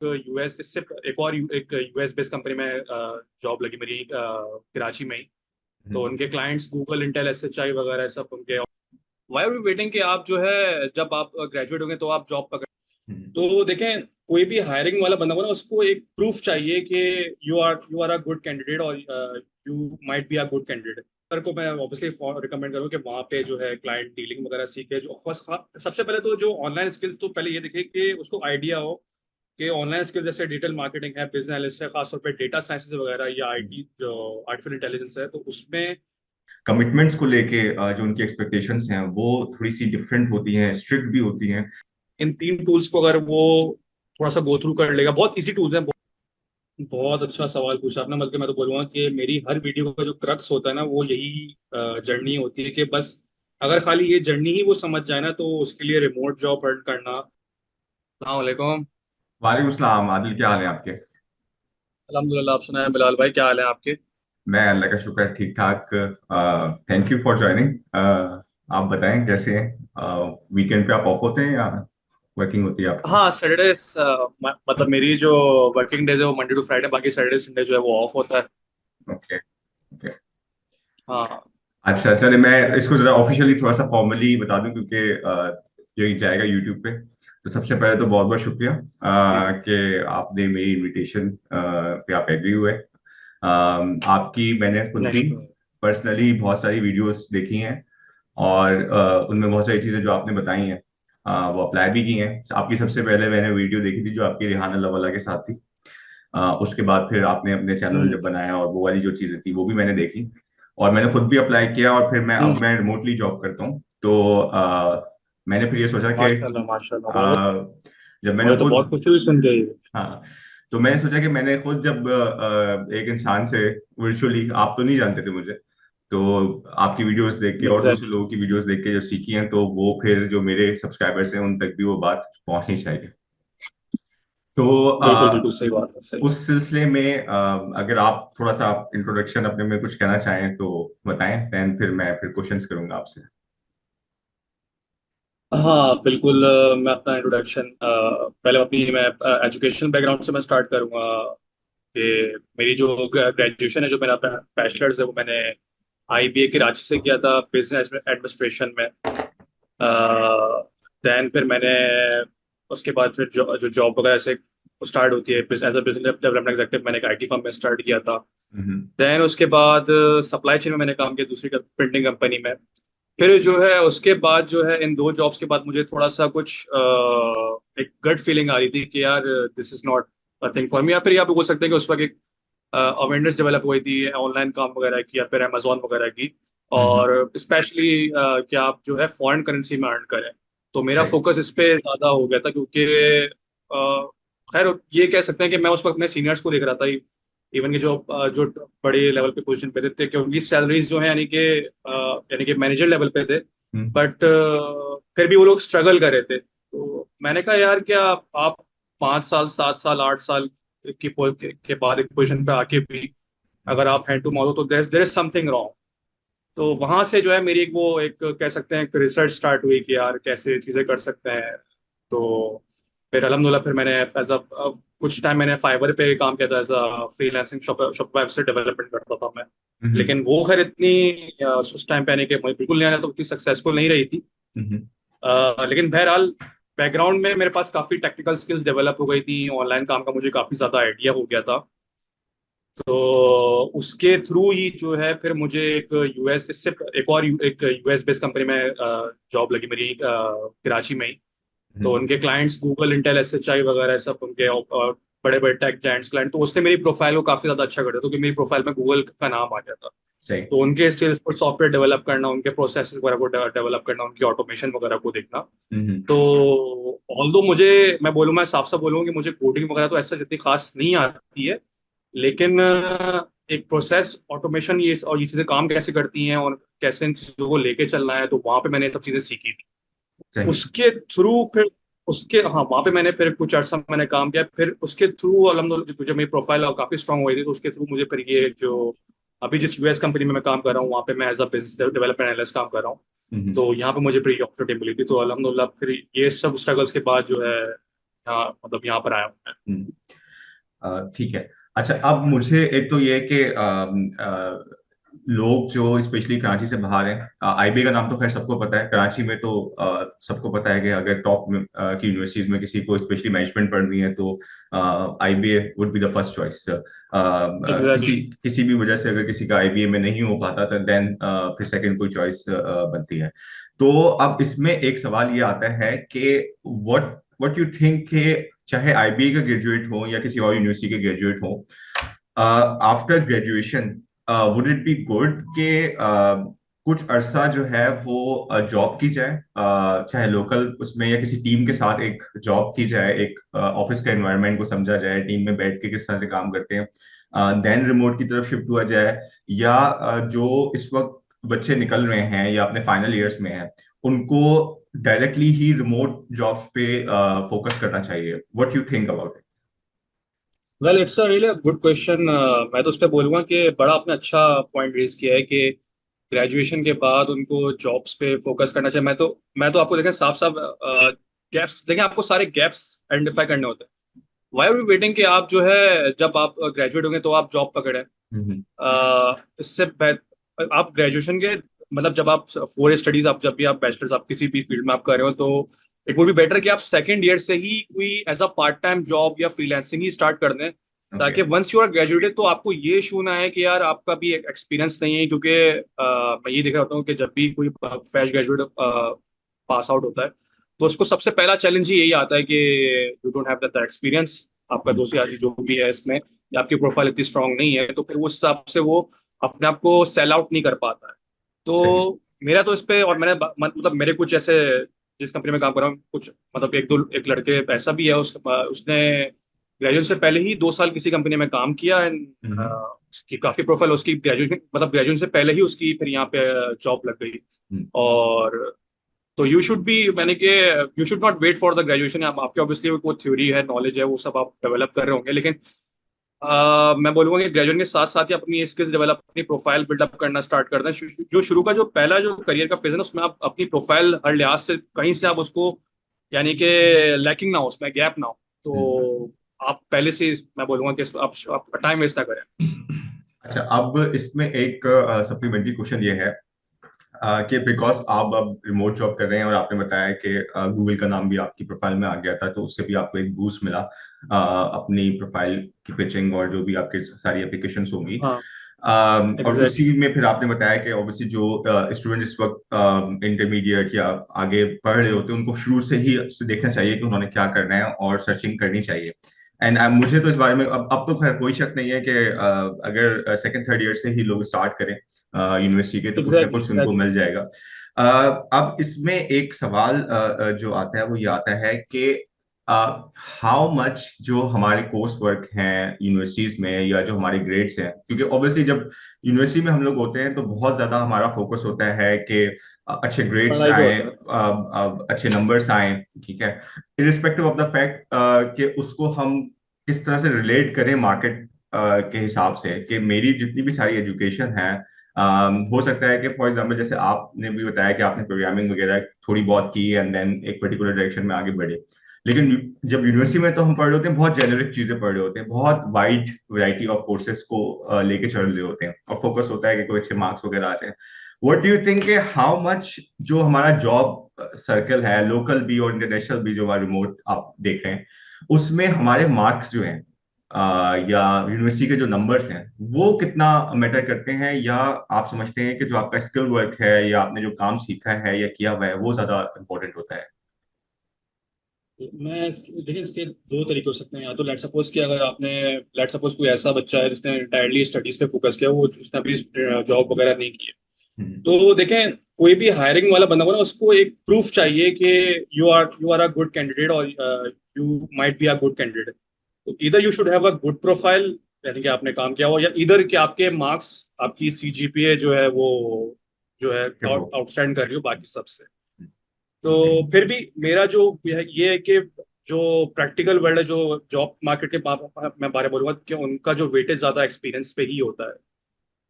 US इससे एक US based company में जॉब लगी मेरी कराची में ही। तो हम्म। उनके क्लाइंट्स गूगल, इंटेल, एसएचआई वगैरह सब उनके। वाई आर वी वेटिंग कि आप जो है जब आप ग्रेजुएट होंगे तो आप जॉब पकड़। हम्म। तो देखें, कोई भी हायरिंग वाला बंदा हो ना, उसको एक प्रूफ चाहिए कि you are a good candidate, और you might be a good candidate. Sir को मैं ऑब्वियसली रिकमेंड करूँ कि वहाँ पे जो है क्लाइंट डीलिंग वगैरह सीखे। जो सबसे पहले तो जो ऑनलाइन स्किल्स, तो पहले ये देखे कि उसको आइडिया हो कि ऑनलाइन स्किल्स जैसे डिजिटल मार्केटिंग है, बिजनेस एनालिस्ट है, खासतौर पे डेटा साइंसेज वगैरह, या आईटी जो आर्टिफिशियल इंटेलिजेंस है, तो उसमें कमिटमेंट्स को लेके जो उनकी एक्सपेक्टेशंस हैं वो थोड़ी सी डिफरेंट होती हैं, स्ट्रिक्ट भी होती हैं। इन तीन टूल्स को अगर वो थोड़ा सा गो थ्रू कर लेगा, बहुत इजी टूल्स हैं। बहुत अच्छा सवाल पूछा आपने। बल्कि मैं तो बोलूंगा कि मेरी हर वीडियो का जो क्रक्स होता है ना, वो यही जर्नी होती है कि बस अगर खाली ये जर्नी ही वो समझ जाए ना, तो उसके लिए रिमोट जॉब अर्न करना। अस्सलाम वालेकुम। वालेकुम सलाम आदिल, क्या हाल है आपके? अल्हम्दुलिल्लाह। आप सुनाए बिलाल भाई, क्या हाल है आपके? मैं अल्लाह का शुक्र है, ठीक ठाक। Thank you for joining. आप बताएं कैसे हैं? वीकेंड पे आप ऑफ होते हैं या वर्किंग होती है आपकी? हाँ, सैटरडे, मतलब मेरी जो वर्किंग डेज है वो मंडे टू फ्राइडे, बाकी सैटरडे संडे जो है वो ऑफ होता है। ओके। ओके। हाँ। अच्छा, चले मैं इसको जरा ऑफिशियली थोड़ा सा फॉर्मली बता दूं, क्योंकि ये जाएगा यूट्यूब पे। तो सबसे पहले तो बहुत बहुत शुक्रिया जी। कि आपने मेरी इनविटेशन पे आप एग्री हुए। आपकी मैंने खुद भी नेक्स्ट। पर्सनली बहुत सारी वीडियोस देखी हैं, और उनमें बहुत सारी चीजें जो आपने बताई हैं वो अप्लाई भी की हैं। आपकी सबसे पहले मैंने वीडियो देखी थी जो आपकी रिहाना लवाला के साथ थी। उसके बाद फिर आपने अपने चैनल हम्म। जब बनाया और वो वाली जो चीजें थी वो भी मैंने देखी, और मैंने खुद भी अप्लाई किया। और फिर हम्म। मैं रिमोटली जॉब करता हूँ, तो मैंने फिर ये सोचा कि माशाल्लाह माशाल्लाह, बहुत। अ, जब मैंने मुझे तो खुद, बहुत खुशी हुई सुन के ये। हाँ, तो मैंने सोचा कि मैंने खुद जब एक इंसान से वर्चुअली, आप तो नहीं जानते थे मुझे, तो आपकी वीडियोस देख के और दूसरे एग्जैक्टली। लोगों की वीडियोस देख के जो सीखी हैं, तो वो फिर जो मेरे सब्सक्राइबर्स हैं उन तक भी वो बात पहुंचनी चाहिए। तो बिल्कुल बिल्कुल सही बात है, सही उस बात। सिलसिले में अगर आप थोड़ा सा इंट्रोडक्शन अपने में कुछ कहना चाहें तो बताएं, देन फिर मैं फिर क्वेश्चंस करूंगा आपसे। हाँ बिल्कुल। मैं अपना इंट्रोडक्शन पहले अपनी मैं एजुकेशनल बैकग्राउंड से मैं स्टार्ट करूंगा। कि मेरी जो ग्रेजुएशन है, जो मेरा बैचलर्स है, वो मैंने आईबीए कराची से किया था, बिजनेस एडमिनिस्ट्रेशन में। देन फिर मैंने उसके बाद फिर जो जॉब वगैरह से स्टार्ट होती है as a business development executive, मैंने एक आईटी फर्म में स्टार्ट किया था। हम्म। देन उसके बाद सप्लाई चेन में मैंने काम किया दूसरी प्रिंटिंग कंपनी में। फिर जो है उसके बाद जो है इन दो जॉब्स के बाद मुझे थोड़ा सा कुछ एक गट फीलिंग आ रही थी कि यार this is not a thing for me. या फिर आप बोल सकते हैं कि उस वक्त एक अवेयरनेस डेवलप हुई थी ऑनलाइन काम वगैरह की, या फिर अमेजोन वगैरह की। हम्म। और स्पेशली कि आप जो है फॉरेन करेंसी में अर्न करें। तो मेरा सही। फोकस इस पे ज़्यादा हो गया था, क्योंकि खैर ये कह सकते हैं कि मैं उस वक्त अपने सीनियर्स को देख रहा था। इवन कि जो बड़े लेवल पे पोजीशन पे थे, कि उनकी सैलरीज जो है यानी कि मैनेजर लेवल पे थे। हम्म। बट फिर भी वो लोग स्ट्रगल कर रहे थे। तो मैंने कहा यार, क्या आप 5 साल, 7 साल, 8 साल के बाद एक पोजीशन पे आके भी अगर आप हैंड टू माउथ हो, तो देर इज समथिंग रॉन्ग। तो वहां से जो है मेरी एक कह सकते हैं एक रिसर्च स्टार्ट हुई कि यार कैसे चीजें कर सकते हैं। तो फिर अल्हम्दुलिल्लाह, फिर मैंने एज कुछ टाइम मैंने फाइवर पे काम किया था as a freelancing shop website development करता था मैं। हम्म। लेकिन वो खैर इतनी उस टाइम पे आने के मुझे बिल्कुल नहीं आना, तो उतनी सक्सेसफुल नहीं रही थी। हम्म। लेकिन बहरहाल बैकग्राउंड में मेरे पास काफ़ी टेक्निकल स्किल्स डेवलप हो गई थी, ऑनलाइन काम का मुझे काफ़ी ज़्यादा आइडिया हो गया था। तो उसके थ्रू ही जो है फिर मुझे एक यूएस इससे एक यूएस बेस्ड कंपनी में जॉब लगी मेरी कराची में ही। तो हम्म। उनके क्लाइंट्स गूगल, इंटेल, एसएचआई वगैरह सब उनके बड़े बड़े टेक जायंट्स क्लाइंट। तो उसने मेरी प्रोफाइल को काफ़ी ज़्यादा अच्छा कर दिया, क्योंकि मेरी प्रोफाइल में गूगल का नाम आ गया था। सही। तो उनके सेल्स पर सॉफ्टवेयर डेवलप करना, उनके प्रोसेस वगैरह को डेवलप करना, उनकी ऑटोमेशन वगैरह को देखना। हम्म। तो ऑल्दो मुझे, मैं साफ साफ बोलूँ कि मुझे कोडिंग वगैरह तो ऐसा जितनी खास नहीं आती है। लेकिन एक प्रोसेस ऑटोमेशन ये चीज़ें काम कैसे करती हैं और कैसे इन चीज़ों को लेके चलना है, तो वहाँ पे मैंने ये सब चीज़ें सीखी थी। सही। उसके थ्रू फिर उसके हाँ, वहाँ पे मैंने फिर कुछ अर्सा मैंने काम किया। फिर उसके थ्रू अल्हम्दुलिल्लाह जब मेरी प्रोफाइल काफ़ी स्ट्रांग हो गई थी, तो उसके थ्रू मुझे फिर ये जो अभी जिस यूएस कंपनी में मैं काम कर रहा हूँ, वहाँ पे मैं as a business development analyst काम कर रहा हूँ। हम्म। तो यहाँ पे मुझे फिर अपॉर्चुनिटी मिली थी। तो अल्हम्दुलिल्लाह फिर ये सब स्ट्रगल्स के बाद जो है यहाँ मतलब यहाँ पर आया हूँ मैं। हम्म। ठीक है। अच्छा, अब मुझे एक तो ये है कि लोग जो स्पेशली कराची से बाहर हैं, आईबी का नाम तो खैर सबको पता है, कराची में तो सबको पता है कि अगर टॉप की यूनिवर्सिटीज में किसी को स्पेशली मैनेजमेंट पढ़नी है तो IBA would be the first choice. किसी एग्जैक्टली। किसी भी वजह से अगर किसी का आईबीए में नहीं हो पाता तो देन फिर सेकंड कोई चॉइस बनती है। तो अब इसमें एक सवाल ये आता है कि व्हाट व्हाट यू थिंक कि चाहे आईबीए का ग्रेजुएट हो या किसी और यूनिवर्सिटी के ग्रेजुएट हो, after graduation would it be good कि कुछ अरसा जो है वो जॉब की जाए, चाहे लोकल उसमें या किसी टीम के साथ एक जॉब की जाए, एक ऑफिस का एनवायरनमेंट को समझा जाए, टीम में बैठ के किस तरह से काम करते हैं, देन रिमोट की तरफ शिफ्ट हुआ जाए, या जो इस वक्त बच्चे निकल रहे हैं या अपने फाइनल ईयर्स में हैं उनको डायरेक्टली ही रिमोट जॉब्स पे फोकस करना चाहिए? What you think about it? Well it's a really good question. मैं तो उस पर बोलूंगा कि बड़ा आपने अच्छा पॉइंट रेज किया है कि ग्रेजुएशन के बाद उनको जॉब्स पे फोकस करना चाहिए। मैं तो आपको देखें साफ साफ गैप्स देखें, आपको सारे गैप्स आइडेंटिफाई करने होते हैं। वाई आर वी वेटिंग कि आप जो है जब आप ग्रेजुएट होंगे तो आप जॉब पकड़े। हम्म। इससे आप ग्रेजुएशन के मतलब जब आप फोर स्टडीज आप जब भी आप बैचलर्स आप किसी भी फील्ड में आप कर रहे हो तो इट वुड बी बेटर कि आप सेकंड ईयर से ही कोई as a part time job या फ्रीलांसिंग ही स्टार्ट कर दें, ओके। ताकि वंस यू आर ग्रेजुएटेड तो आपको ये इशू ना है कि यार आपका भी एक्सपीरियंस नहीं है। क्योंकि मैं ये देख रहा होता हूँ कि जब भी कोई फ्रेश ग्रेजुएट पास आउट होता है तो उसको सबसे पहला चैलेंज ही यही आता है कि you don't have that experience. आपका दोस्त यार जो भी है इसमें या आपकी प्रोफाइल इतनी स्ट्रांग नहीं है, तो फिर उस हिसाब से वो अपने आप को सेल आउट नहीं कर पाता है। सही। तो मेरा तो इस पे और मैंने मतलब मेरे कुछ ऐसे जिस कंपनी में काम कर रहा हूँ कुछ मतलब एक लड़के ऐसा भी है उसने ग्रेजुएशन से पहले ही 2 साल किसी कंपनी में काम किया एंड हम्म। उसकी काफी प्रोफाइल उसकी ग्रेजुएशन मतलब ग्रेजुएशन से पहले ही उसकी फिर यहाँ पे जॉब लग गई। हम्म। और तो यू शुड बी मैंने कि you should not wait for the graduation. आपके ऑब्वियसली वो थ्योरी है नॉलेज है वो सब आप डेवलप कर रहे होंगे, लेकिन मैं बोलूंगा कि ग्रेजुएशन के साथ साथ ही अपनी स्किल्स डेवलप अपनी प्रोफाइल बिल्डअप करना स्टार्ट कर दें। जो शुरू का जो पहला जो करियर का फेज है ना उसमें आप अपनी प्रोफाइल हर लिहाज से कहीं से आप उसको यानी कि लैकिंग ना हो उसमें गैप ना हो। हम्म। तो आप पहले से मैं बोलूंगा कि आप टाइम वेस्ट ना करें। अच्छा, अब इसमें एक सप्लीमेंट्री क्वेश्चन ये है कि बिकॉज आप अब रिमोट जॉब कर रहे हैं और आपने बताया कि गूगल का नाम भी आपकी प्रोफाइल में आ गया था, तो उससे भी आपको एक बूस्ट मिला अपनी प्रोफाइल की पिचिंग और जो भी आपकी सारी एप्लीकेशंस होंगी। हाँ और एग्जैक्टली। उसी में फिर आपने बताया कि ऑब्वियसली जो स्टूडेंट इस वक्त इंटरमीडिएट या आगे पढ़ रहे होते हैं उनको शुरू से ही देखना चाहिए कि उन्होंने क्या करना है और सर्चिंग करनी चाहिए। एंड मुझे तो इस बारे में अब तो खैर कोई शक नहीं है कि अगर सेकंड थर्ड ईयर से ही लोग स्टार्ट करें यूनिवर्सिटी के तो कुछ ना एग्जैक्टली कुछ उनको एग्जैक्टली। मिल जाएगा। अब इसमें एक सवाल जो आता है वो ये आता है कि हाउ मच जो हमारे कोर्स वर्क हैं यूनिवर्सिटीज में या जो हमारे ग्रेड्स हैं, क्योंकि ऑब्वियसली जब यूनिवर्सिटी में हम लोग होते हैं तो बहुत ज्यादा हमारा फोकस होता है कि अच्छे ग्रेड्स पढ़ाई पे आए, होता है। अच्छे नंबर्स आए, ठीक है, इरिस्पेक्टिव ऑफ द फैक्ट कि उसको हम किस तरह से रिलेट करें मार्केट के हिसाब से कि मेरी जितनी भी सारी एजुकेशन है, हो सकता है कि फॉर एग्जांपल जैसे आपने भी बताया कि आपने प्रोग्रामिंग वगैरह थोड़ी बहुत की एंड देन एक पर्टिकुलर डायरेक्शन में आगे बढ़े, लेकिन जब यूनिवर्सिटी में तो हम पढ़ रहे होते हैं बहुत जेनरिक चीजें पढ़ रहे होते हैं, बहुत वाइड वैरायटी ऑफ कोर्सेज को लेके चल रहे होते हैं और फोकस होता है कि कोई अच्छे मार्क्स वगैरह आ जाए। What do you think how much जो हमारा जॉब सर्कल है लोकल भी और इंटरनेशनल भी जो हमारा रिमोट आप देख रहे हैं उसमें हमारे मार्क्स जो हैं या यूनिवर्सिटी के जो नंबर्स हैं वो कितना मैटर करते हैं, या आप समझते हैं कि जो आपका स्किल वर्क है या आपने जो काम सीखा है या किया हुआ है वो ज्यादा इंपॉर्टेंट होता है? देखिए इसके दो तरीके हो सकते हैं। या तो लेट सपोज कि अगर आपने लेट सपोज कोई ऐसा बच्चा है जिसने इंटायरली स्टडीज पे फोकस किया वो उसने अभी जॉब वगैरह नहीं की है, हम्म। तो देखें कोई भी हायरिंग वाला बंदा हो ना उसको एक प्रूफ चाहिए कि you are a good candidate और you might be a good candidate. तो इधर you should have a good profile यानी कि आपने काम किया हो, या इधर कि आपके मार्क्स आपकी सीजीपीए जो है वो जो है क्या वो? आउटस्टैंड कर रही हो बाकी सबसे। ओके। तो फिर भी मेरा जो ये है कि जो प्रैक्टिकल वर्ल्ड है जो जॉब मार्केट के मैं बारे में बोलूंगा कि उनका जो वेटेज ज्यादा एक्सपीरियंस पे ही होता है।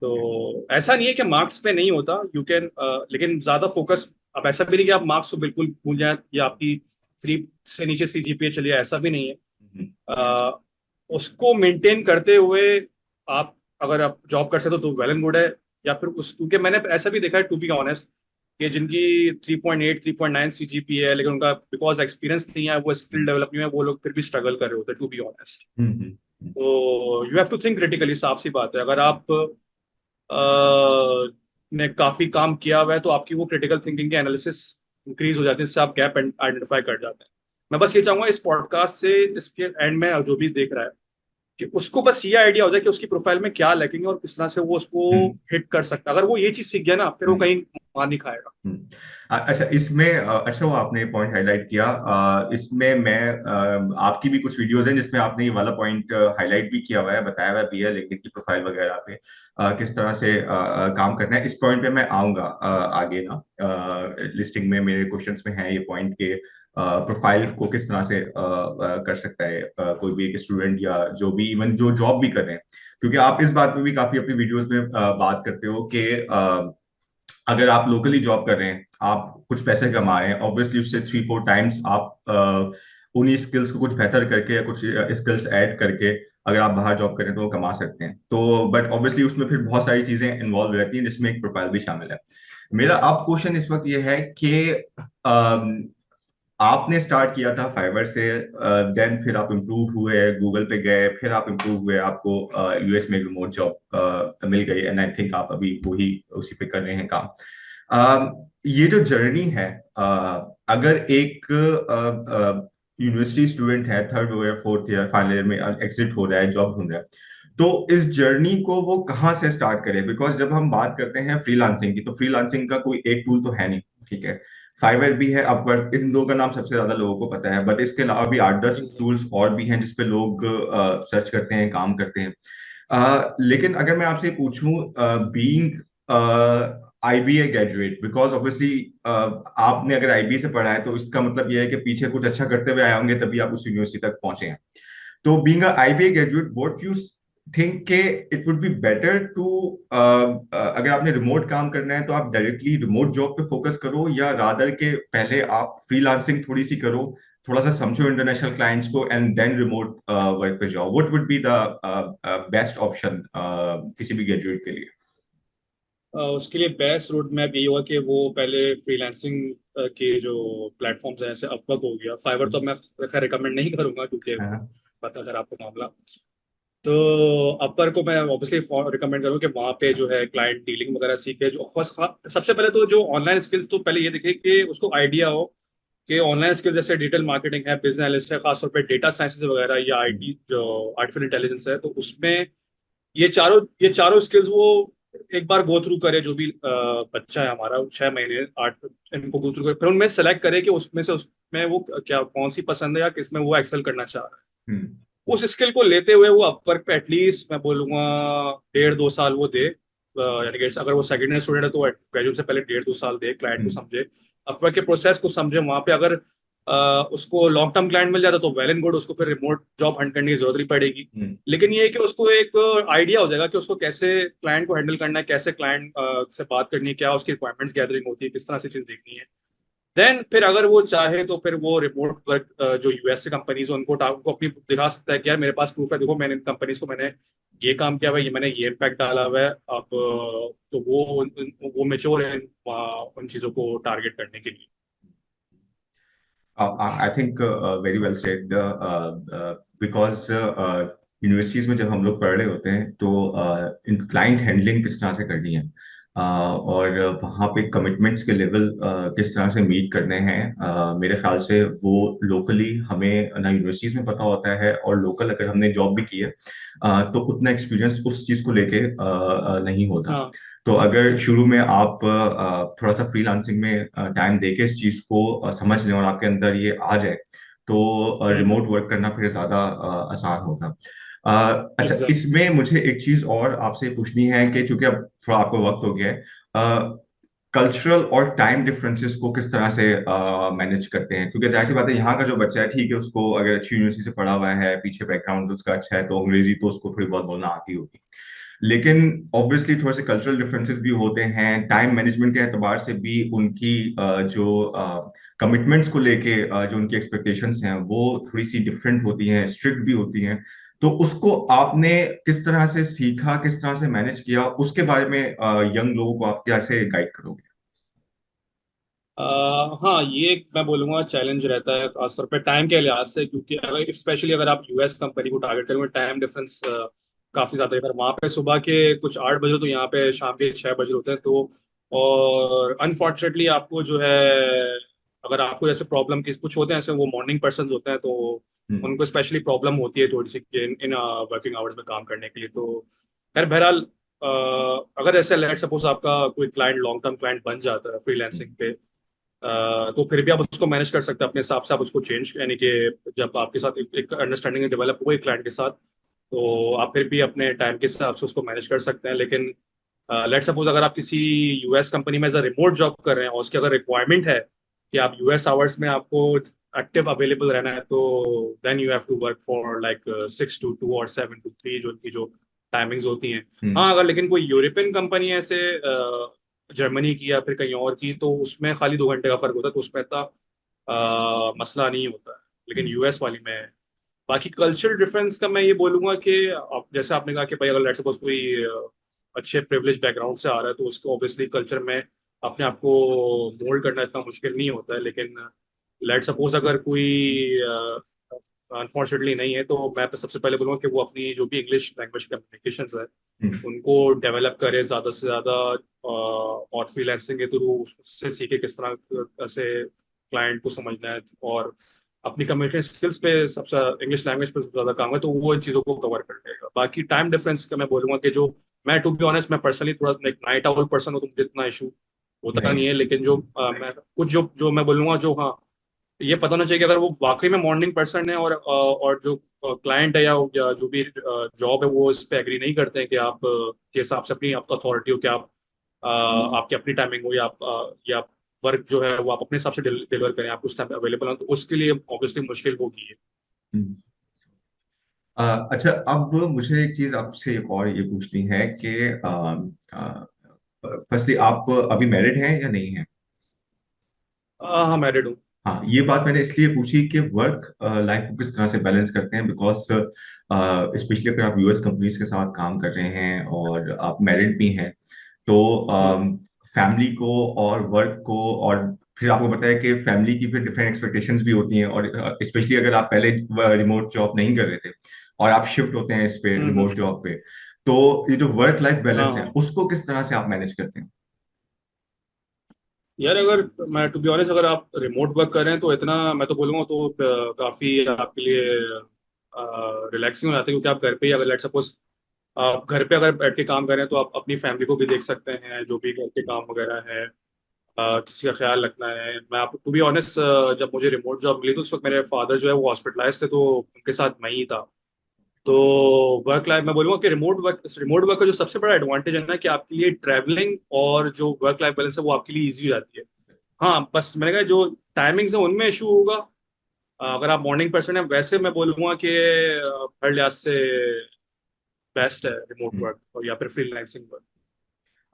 तो ऐसा नहीं है कि मार्क्स पे नहीं होता, यू कैन लेकिन ज्यादा फोकस अब ऐसा भी नहीं कि आप मार्क्स को बिल्कुल भूल जाए या आपकी 3 से नीचे CGPA चलिए, ऐसा भी नहीं है। हम्म, अ, उसको मेंटेन करते हुए आप अगर आप जॉब कर सकते हो तो वेल एंड गुड है। या फिर उस, क्योंकि मैंने ऐसा भी देखा है टू बी ऑनेस्ट, कि जिनकी 3.8 3.9 CGPA है, लेकिन उनका बिकॉज एक्सपीरियंस नहीं है, वो स्किल डेवलप नहीं है, वो लोग फिर भी स्ट्रगल कर रहे होते हैं, to be honest. Hmm, hmm, तो you have to think critically, साफ सी बात है। अगर आप ने काफी काम किया हुआ है तो आपकी वो क्रिटिकल थिंकिंग के एनालिसिस इंक्रीज हो जाती है, जिससे आप गैप आइडेंटिफाई कर जाते हैं। मैं बस ये चाहूंगा इस पॉडकास्ट से, इसके एंड में जो भी देख रहा है, कि उसको बस ये आइडिया हो जाए कि उसकी प्रोफाइल में क्या लैकिंग है और किस तरह से वो उसको हम्म, हिट कर सकता है। अगर वो ये चीज सीख गया ना, फिर वो हम्म, कहीं मार नहीं खाएगा। हम्म। अच्छा, इसमें अच्छा वो आपने पॉइंट हाईलाइट किया। इसमें मैं आपकी भी कुछ वीडियोस हैं जिसमें आपने ये वाला पॉइंट हाईलाइट भी किया हुआ है, बताया हुआ भी है लिंक्डइन की प्रोफाइल वगैरह पे किस तरह से काम करना है। इस पॉइंट पे मैं आऊंगा आगे ना। लिस्टिंग में मेरे क्वेश्चंस में है ये पॉइंट के प्रोफाइल को किस तरह से कर सकता है कोई भी एक स्टूडेंट या जो भी इवन जो जॉब भी कर रहे हैं। क्योंकि आप इस बात पे भी काफी अपनी वीडियोस में बात करते हो कि अगर आप लोकली जॉब कर रहे हैं, आप कुछ पैसे कमा रहे हैं, ऑब्वियसली उससे 3-4 टाइम्स आप उन्हीं स्किल्स को कुछ बेहतर करके या कुछ स्किल्स ऐड करके अगर आप बाहर जॉब करें तो वो कमा सकते हैं। तो बट ऑब्वियसली उसमें फिर बहुत सारी चीजें इन्वॉल्व रहती हैं जिसमें एक प्रोफाइल भी शामिल है। मेरा आप क्वेश्चन इस वक्त ये है कि आपने स्टार्ट किया था फाइवर से, देन फिर आप इम्प्रूव हुए, गूगल पे गए, फिर आप इम्प्रूव हुए, आपको यूएस में रिमोट जॉब मिल गई, एंड आई थिंक आप अभी वही उसी पे कर रहे हैं काम। ये जो जर्नी है, अगर एक यूनिवर्सिटी स्टूडेंट है, 3rd year 4th year final year में एग्जिट हो रहा है, जॉब ढूंढ रहा है, तो इस जर्नी को वो कहाँ से स्टार्ट करे? बिकॉज जब हम बात करते हैं फ्रीलांसिंग की, तो फ्रीलांसिंग का कोई एक टूल तो है नहीं, ठीक है। फाइवर भी है, अपवर्क, इन दो का नाम सबसे ज्यादा लोगों को पता है, बट इसके अलावा भी 8-10 टूल्स और भी हैं जिसपे लोग सर्च करते हैं, काम करते हैं। लेकिन अगर मैं आपसे पूछूं, being IBA graduate, because obviously आपने अगर आईबीए से पढ़ा है तो इसका मतलब यह है कि पीछे कुछ अच्छा करते हुए आए होंगे तभी आप उस यूनिवर्सिटी तक पहुंचे हैं। तो being IBA graduate, what you think के it would be better to, अगर आपने रिमोट काम करना है तो आप डायरेक्टली रिमोट जॉब पे फोकस करो, या रादर के पहले आप फ्रीलांसिंग थोड़ी सी करो, थोड़ा सा समझो इंटरनेशनल क्लाइंट्स को, एंड देन रिमोट वर्क पे जाओ? What would be the best option किसी भी ग्रेजुएट के लिए? उसके लिए बेस्ट रोड मैप यही होगा कि वो पहले फ्रीलांसिंग के जो प्लेटफॉर्म्स हैं, जैसे अपवर्क हो गया, फाइवर तो मैं खैर रिकमेंड नहीं करूंगा क्योंकि हाँ। पता कर आपको मामला। तो अपवर को मैं ऑब्वियसली रिकमेंड करूँ कि वहाँ पे जो है क्लाइंट डीलिंग वगैरह सीखे। जो सबसे पहले तो जो ऑनलाइन स्किल्स, तो पहले ये देखे कि उसको आइडिया हो कि ऑनलाइन स्किल्स जैसे डिजिटल मार्केटिंग है, बिजनेस एनालिस्ट है, खासतौर पे डेटा साइंसेज वगैरह, या आईटी जो आर्टिफिशियल इंटेलिजेंस है, तो उसमें ये चारों स्किल्स वो एक बार गो थ्रू करे। जो भी बच्चा है हमारा, 6 महीने 8 इनको गो थ्रू करे, फिर उनमें सेलेक्ट करे कि उसमें से उसमें वो क्या कौन सी पसंद है या किसमें वो एक्सेल करना चाह रहा है। हम्म, उस स्किल को लेते हुए वो अपवर्क पे एटलीस्ट मैं बोलूंगा 1.5-2 साल वो दे। यानी कि अगर वो सेकेंड ईयर स्टूडेंट है तो ग्रेजुएट से पहले 1.5-2 साल दे, क्लाइंट को हम्म, समझे, अपवर्क के प्रोसेस को समझे। वहां पे अगर उसको लॉन्ग टर्म क्लाइंट मिल जाता तो वेल एंड गुड, उसको फिर रिमोट जॉब हंट करने की जरूरत नहीं पड़ेगी। हम्म, लेकिन ये है कि उसको एक आइडिया हो जाएगा कि उसको कैसे क्लाइंट को हैंडल करना है, कैसे क्लाइंट से बात करनी है, क्या उसकी रिक्वायरमेंट्स गैदरिंग होती है, किस तरह से चीज देखनी है। देन फिर अगर वो चाहे तो फिर वो रिमोट वर्क, जो यूएस से कंपनीज, उनको अपनी दिखा सकता है कि यार मेरे पास प्रूफ है, देखो मैंने इन कंपनीज को मैंने ये काम किया हुआ है, ये मैंने ये इम्पैक्ट डाला हुआ है। अब तो वो मेच्योर है उन चीजों को टारगेट करने के लिए। I think very well said, because universities में जब हम लोग पढ़ रहे होते हैं तो क्लाइंट हैंडलिंग किस तरह से करनी है, और वहाँ पे कमिटमेंट्स के लेवल किस तरह से मीट करने हैं, मेरे ख्याल से वो लोकली हमें ना यूनिवर्सिटीज में पता होता है, और लोकल अगर हमने जॉब भी की है तो उतना एक्सपीरियंस उस चीज़ को लेके नहीं होता। हाँ तो अगर शुरू में आप थोड़ा सा फ्रीलांसिंग में टाइम देके इस चीज को समझ लें और आपके अंदर ये आ जाए, तो रिमोट वर्क करना फिर ज्यादा आसान होगा। अच्छा, एग्जैक्ट। इसमें मुझे एक चीज और आपसे पूछनी है कि चूंकि अब थोड़ा आपको वक्त हो गया है, कल्चरल और टाइम डिफरेंसेस को किस तरह से मैनेज करते हैं? क्योंकि जाहिर सी बात है, यहाँ का जो बच्चा है, ठीक है, उसको अगर अच्छी यूनिवर्सिटी से पढ़ा हुआ है, पीछे बैकग्राउंड उसका अच्छा है, तो अंग्रेजी तो उसको थोड़ी बहुत बोलना आती होगी। लेकिन ऑब्वियसली थोड़े से कल्चरल डिफरेंसेस भी होते हैं, टाइम मैनेजमेंट के एतबार से भी उनकी जो कमिटमेंट्स को लेके जो उनकी एक्सपेक्टेशंस हैं वो थोड़ी सी डिफरेंट होती हैं, स्ट्रिक्ट भी होती हैं। तो उसको आपने किस तरह से सीखा, किस तरह से मैनेज किया, उसके बारे में यंग लोगों को आप कैसे गाइड करोगे? हाँ, ये एक मैं बोलूंगा चैलेंज रहता है खासतौर पे टाइम के लिहाज से, क्योंकि अगर स्पेशली अगर आप यूएस कंपनी को टारगेट करेंगे, टाइम डिफरेंस काफी ज्यादा है। अगर वहाँ पे सुबह के कुछ 8 बजे तो यहाँ पे शाम के 6 बजे होते हैं। तो और अनफॉर्चुनेटली आपको जो है, अगर आपको जैसे प्रॉब्लम किस कुछ होते हैं ऐसे, वो मॉर्निंग पर्सन होते हैं, तो हम्म। उनको स्पेशली प्रॉब्लम होती है थोड़ी सी इन इन वर्किंग आवर्स में काम करने के लिए। तो खैर बहरहाल, अगर ऐसे लेट सपोज आपका कोई क्लाइंट लॉन्ग टर्म क्लाइंट बन जाता है फ्रीलांसिंग पे, तो फिर भी आप उसको मैनेज कर सकते हैं अपने हिसाब से। आप उसको चेंज, यानी कि जब आपके साथ एक अंडरस्टैंडिंग डेवलप हुई क्लाइंट के साथ, तो आप फिर भी अपने टाइम के हिसाब से उसको मैनेज कर सकते हैं। लेकिन लेट सपोज अगर आप किसी यूएस कंपनी में एज अ रिमोट जॉब कर रहे हैं और उसकी अगर रिक्वायरमेंट है कि आप यूएस आवर्स में आपको एक्टिव अवेलेबल रहना है, तो then you have to work for like 6 to 2 और 7 to 3, जो उनकी जो टाइमिंग्स होती हैं। हम्म। हाँ, अगर लेकिन कोई यूरोपियन कंपनी है ऐसे जर्मनी की या फिर कहीं और की, तो उसमें खाली 2 घंटे का फर्क होता है, तो उसमें इतना मसला नहीं होता है। लेकिन हम्म। यूएस वाली में है। बाकी कल्चरल डिफरेंस का मैं ये बोलूंगा कि जैसे आपने कहा कि भाई अगर लेट्स सपोज कोई अच्छे प्रिविलेज बैकग्राउंड से आ रहा है, तो उसको ऑब्वियसली कल्चर में अपने आप को मोल्ड करना इतना मुश्किल नहीं होता है। लेकिन लेट सपोज अगर कोई अनफॉर्चुनेटली नहीं है, तो मैं तो सबसे पहले बोलूँगा कि वो अपनी जो भी इंग्लिश लैंग्वेज कम्युनिकेशन है हम्म। उनको डेवलप करे ज़्यादा से ज़्यादा, और फ्रीलांसिंग के थ्रू उससे सीखे किस तरह से क्लाइंट को समझना है, और अपनी कम्युनिकेशन स्किल्स पे सबसे इंग्लिश लैंग्वेज पे सबसे ज़्यादा काम है, तो वो इन चीज़ों को कवर कर लेगा। बाकी टाइम डिफरेंस का मैं बोलूँगा कि जो, मैं टू बी ऑनेस्ट मैं पर्सनली थोड़ा एक नाइट आउल पर्सन हूँ, तो मुझे इतना इशू होता नहीं। नहीं है। लेकिन जो मैं कुछ जो जो मैं बोलूँगा, जो हाँ, ये पता होना चाहिए कि अगर वो वाकई में मॉर्निंग पर्सन है और जो क्लाइंट है या जो भी जॉब है वो इस पे एग्री नहीं करते हैं कि आप के हिसाब से अपनी आपका अथॉरिटी हो कि आप आपकी अपनी टाइमिंग हो, या वर्क जो है वो आप अपने हिसाब से डिलीवर करें, आप उस टाइम पे अवेलेबल हो, तो उसके लिए ऑब्वियसली मुश्किल होगी ये। हम्म। अच्छा, अब मुझे एक चीज आपसे एक और ये पूछनी है कि फर्स्टली आप अभी मैरिड हैं या नहीं हैं? हाँ, मैरिड हूँ। हाँ, ये बात मैंने इसलिए पूछी कि वर्क लाइफ को किस तरह से बैलेंस करते हैं, बिकॉज स्पेशली अगर आप यूएस कंपनीज के साथ काम कर रहे हैं और आप मैरिड भी हैं, तो हम्म, फैमिली को और वर्क को, और फिर आपको पता है कि फैमिली की फिर डिफरेंट एक्सपेक्टेशंस भी होती हैं, और स्पेशली अगर आप पहले रिमोट जॉब नहीं कर रहे थे और आप शिफ्ट होते हैं इस पे रिमोट हम्म। जॉब पे, तो ये जो वर्क लाइफ हाँ बैलेंस है हाँ उसको किस तरह से आप मैनेज करते हैं? यार, अगर मैं टू बी ऑनेस्ट, अगर आप रिमोट वर्क कर रहे हैं तो इतना मैं तो बोलूँगा तो काफ़ी आपके लिए रिलैक्सिंग हो जाता है, क्योंकि आप घर पे ही, अगर लेट सपोज आप घर पे अगर बैठ के काम कर रहे हैं, तो आप अपनी फैमिली को भी देख सकते हैं, जो भी घर के काम वगैरह है, किसी का ख्याल रखना है। मैं आप टू बी ऑनेस्ट, जब मुझे रिमोट जॉब मिली तो उस वक्त मेरे फादर जो है वो हॉस्पिटलाइज थे, तो उनके साथ मैं ही था। तो वर्क लाइफ मैं बोलूंगा कि रिमोट वर्क का जो सबसे बड़ा एडवांटेज है ना, कि आपके लिए ट्रैवलिंग और जो वर्क लाइफ बैलेंस है वो आपके लिए ईजी हो जाती है। हाँ, बस मैंने कहा जो टाइमिंग्स है उनमें इशू होगा। अगर आप मॉर्निंग पर्सन है, वैसे मैं बोलूंगा कि हर लिहाज से बेस्ट है रिमोट हम्म। वर्क और या फिर फ्रीलांसिंग वर्क।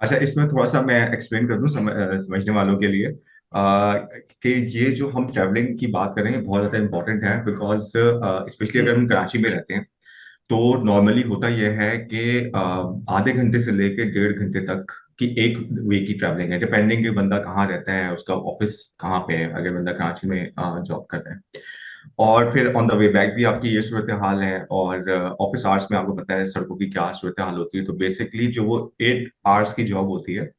अच्छा, इसमें थोड़ा सा मैं एक्सप्लेन कर दूं समझने वालों के लिए, कि ये जो हम ट्रैवलिंग की बात कर रहे हैं बहुत ज़्यादा इंपॉर्टेंट है, बिकॉज स्पेशली अगर हम कराची में रहते हैं तो नॉर्मली होता यह है कि आधे घंटे से लेकर 1.5 घंटे तक की एक वे की ट्रैवलिंग है, डिपेंडिंग कि बंदा कहाँ रहता है, उसका ऑफिस कहाँ पे है, अगर बंदा कराची में जॉब कर रहा है। और फिर ऑन द वे बैक भी आपकी ये सूरत हाल है, और ऑफिस आवर्स में आपको पता है सड़कों की क्या सूरत हाल होती है। तो बेसिकली जो वो 8 आवर्स की जॉब होती है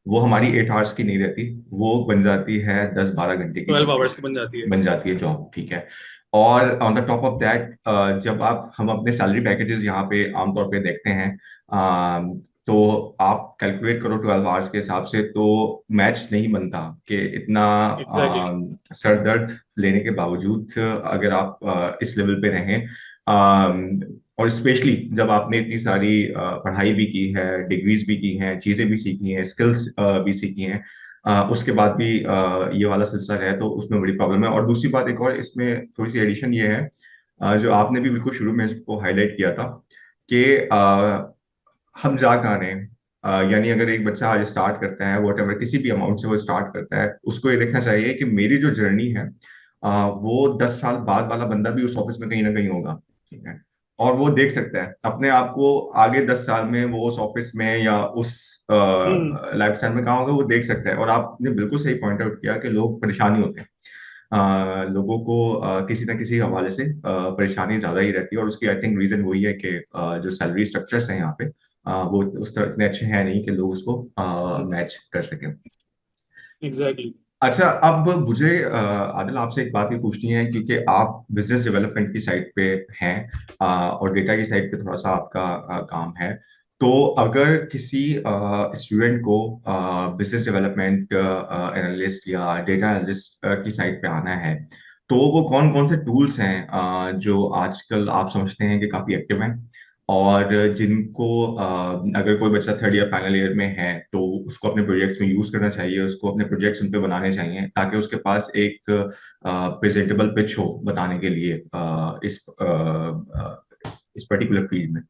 वो हमारी 8 आवर्स की नहीं रहती, वो बन जाती है 10-12 घंटे की 12 आवर्स की बन जाती है। बन जाती है जॉब, ठीक है। और on the top of that, जब आप हम अपने सैलरी पैकेजेस यहाँ पे आमतौर पे देखते हैं, तो आप कैलकुलेट करो 12 आवर्स के हिसाब से, तो मैच नहीं बनता कि इतना एग्जैक्टली। सर दर्द लेने के बावजूद अगर आप इस लेवल पे रहें, और स्पेशली जब आपने इतनी सारी पढ़ाई भी की है, डिग्रीज भी की हैं, चीज़ें भी सीखी हैं, स्किल्स भी सीखी हैं, उसके बाद भी ये वाला सिलसिला है, तो उसमें बड़ी प्रॉब्लम है। और दूसरी बात एक और इसमें थोड़ी सी एडिशन ये है, जो आपने भी बिल्कुल शुरू में इसको हाईलाइट किया था कि हम जा कहाँ रहे हैं। यानी अगर एक बच्चा आज स्टार्ट करता है, वॉट एवर किसी भी अमाउंट से वो स्टार्ट करता है, उसको ये देखना चाहिए कि मेरी जो जर्नी है वो 10 साल बाद वाला बंदा भी उस ऑफिस में कहीं ना कहीं होगा। ठीक है। और वो देख सकता है अपने आप को आगे 10 साल में, वो उस ऑफिस में या उस हम्म। लाइफ स्टाइल में कहाँ होगा, वो देख सकता है। और आपने बिल्कुल सही पॉइंट आउट किया कि लोग परेशानी होते हैं। लोगों को किसी ना किसी हवाले से परेशानी ज्यादा ही रहती है, और उसकी आई थिंक रीजन वही है कि जो सैलरी स्ट्रक्चर्स हैं यहाँ पे वो उस तरह इतने अच्छे हैं नहीं कि लोग उसको मैच कर सकें। एग्जैक्टली। अच्छा, अब मुझे आदिल आपसे एक बात ये पूछनी है, क्योंकि आप बिजनेस डेवलपमेंट की साइड पे हैं और डेटा की साइड पे थोड़ा सा आपका काम है। तो अगर किसी स्टूडेंट को बिजनेस डेवलपमेंट एनालिस्ट या डेटा एनालिस्ट की साइड पे आना है, तो वो कौन कौन से टूल्स हैं जो आजकल आप समझते हैं कि काफी एक्टिव हैं, और जिनको अगर कोई बच्चा थर्ड ईयर फाइनल ईयर में है तो उसको अपने प्रोजेक्ट्स में यूज करना चाहिए, उसको अपने प्रोजेक्ट्स उन पे बनाने चाहिए, ताकि उसके पास एक प्रेजेंटेबल पिच हो बताने के लिए इस पर्टिकुलर फील्ड में।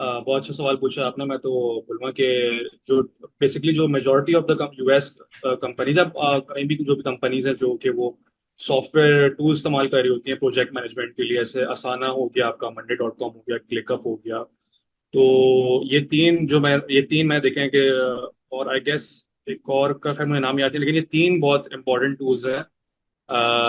बहुत अच्छा सवाल पूछा आपने। मैं तो बोलूँगा कि जो बेसिकली जो majority of the US companies है, कहीं भी जो भी कंपनीज हैं जो कि वो सॉफ्टवेयर टूल इस्तेमाल कर रही होती हैं प्रोजेक्ट मैनेजमेंट के लिए, ऐसे असाना हो गया, आपका monday.com हो गया, क्लिकअप हो गया। तो ये तीन मैं देखें कि और आई गेस एक और का खैर मुझे नाम याद नहीं, लेकिन ये तीन बहुत इंपॉर्टेंट टूल्स हैं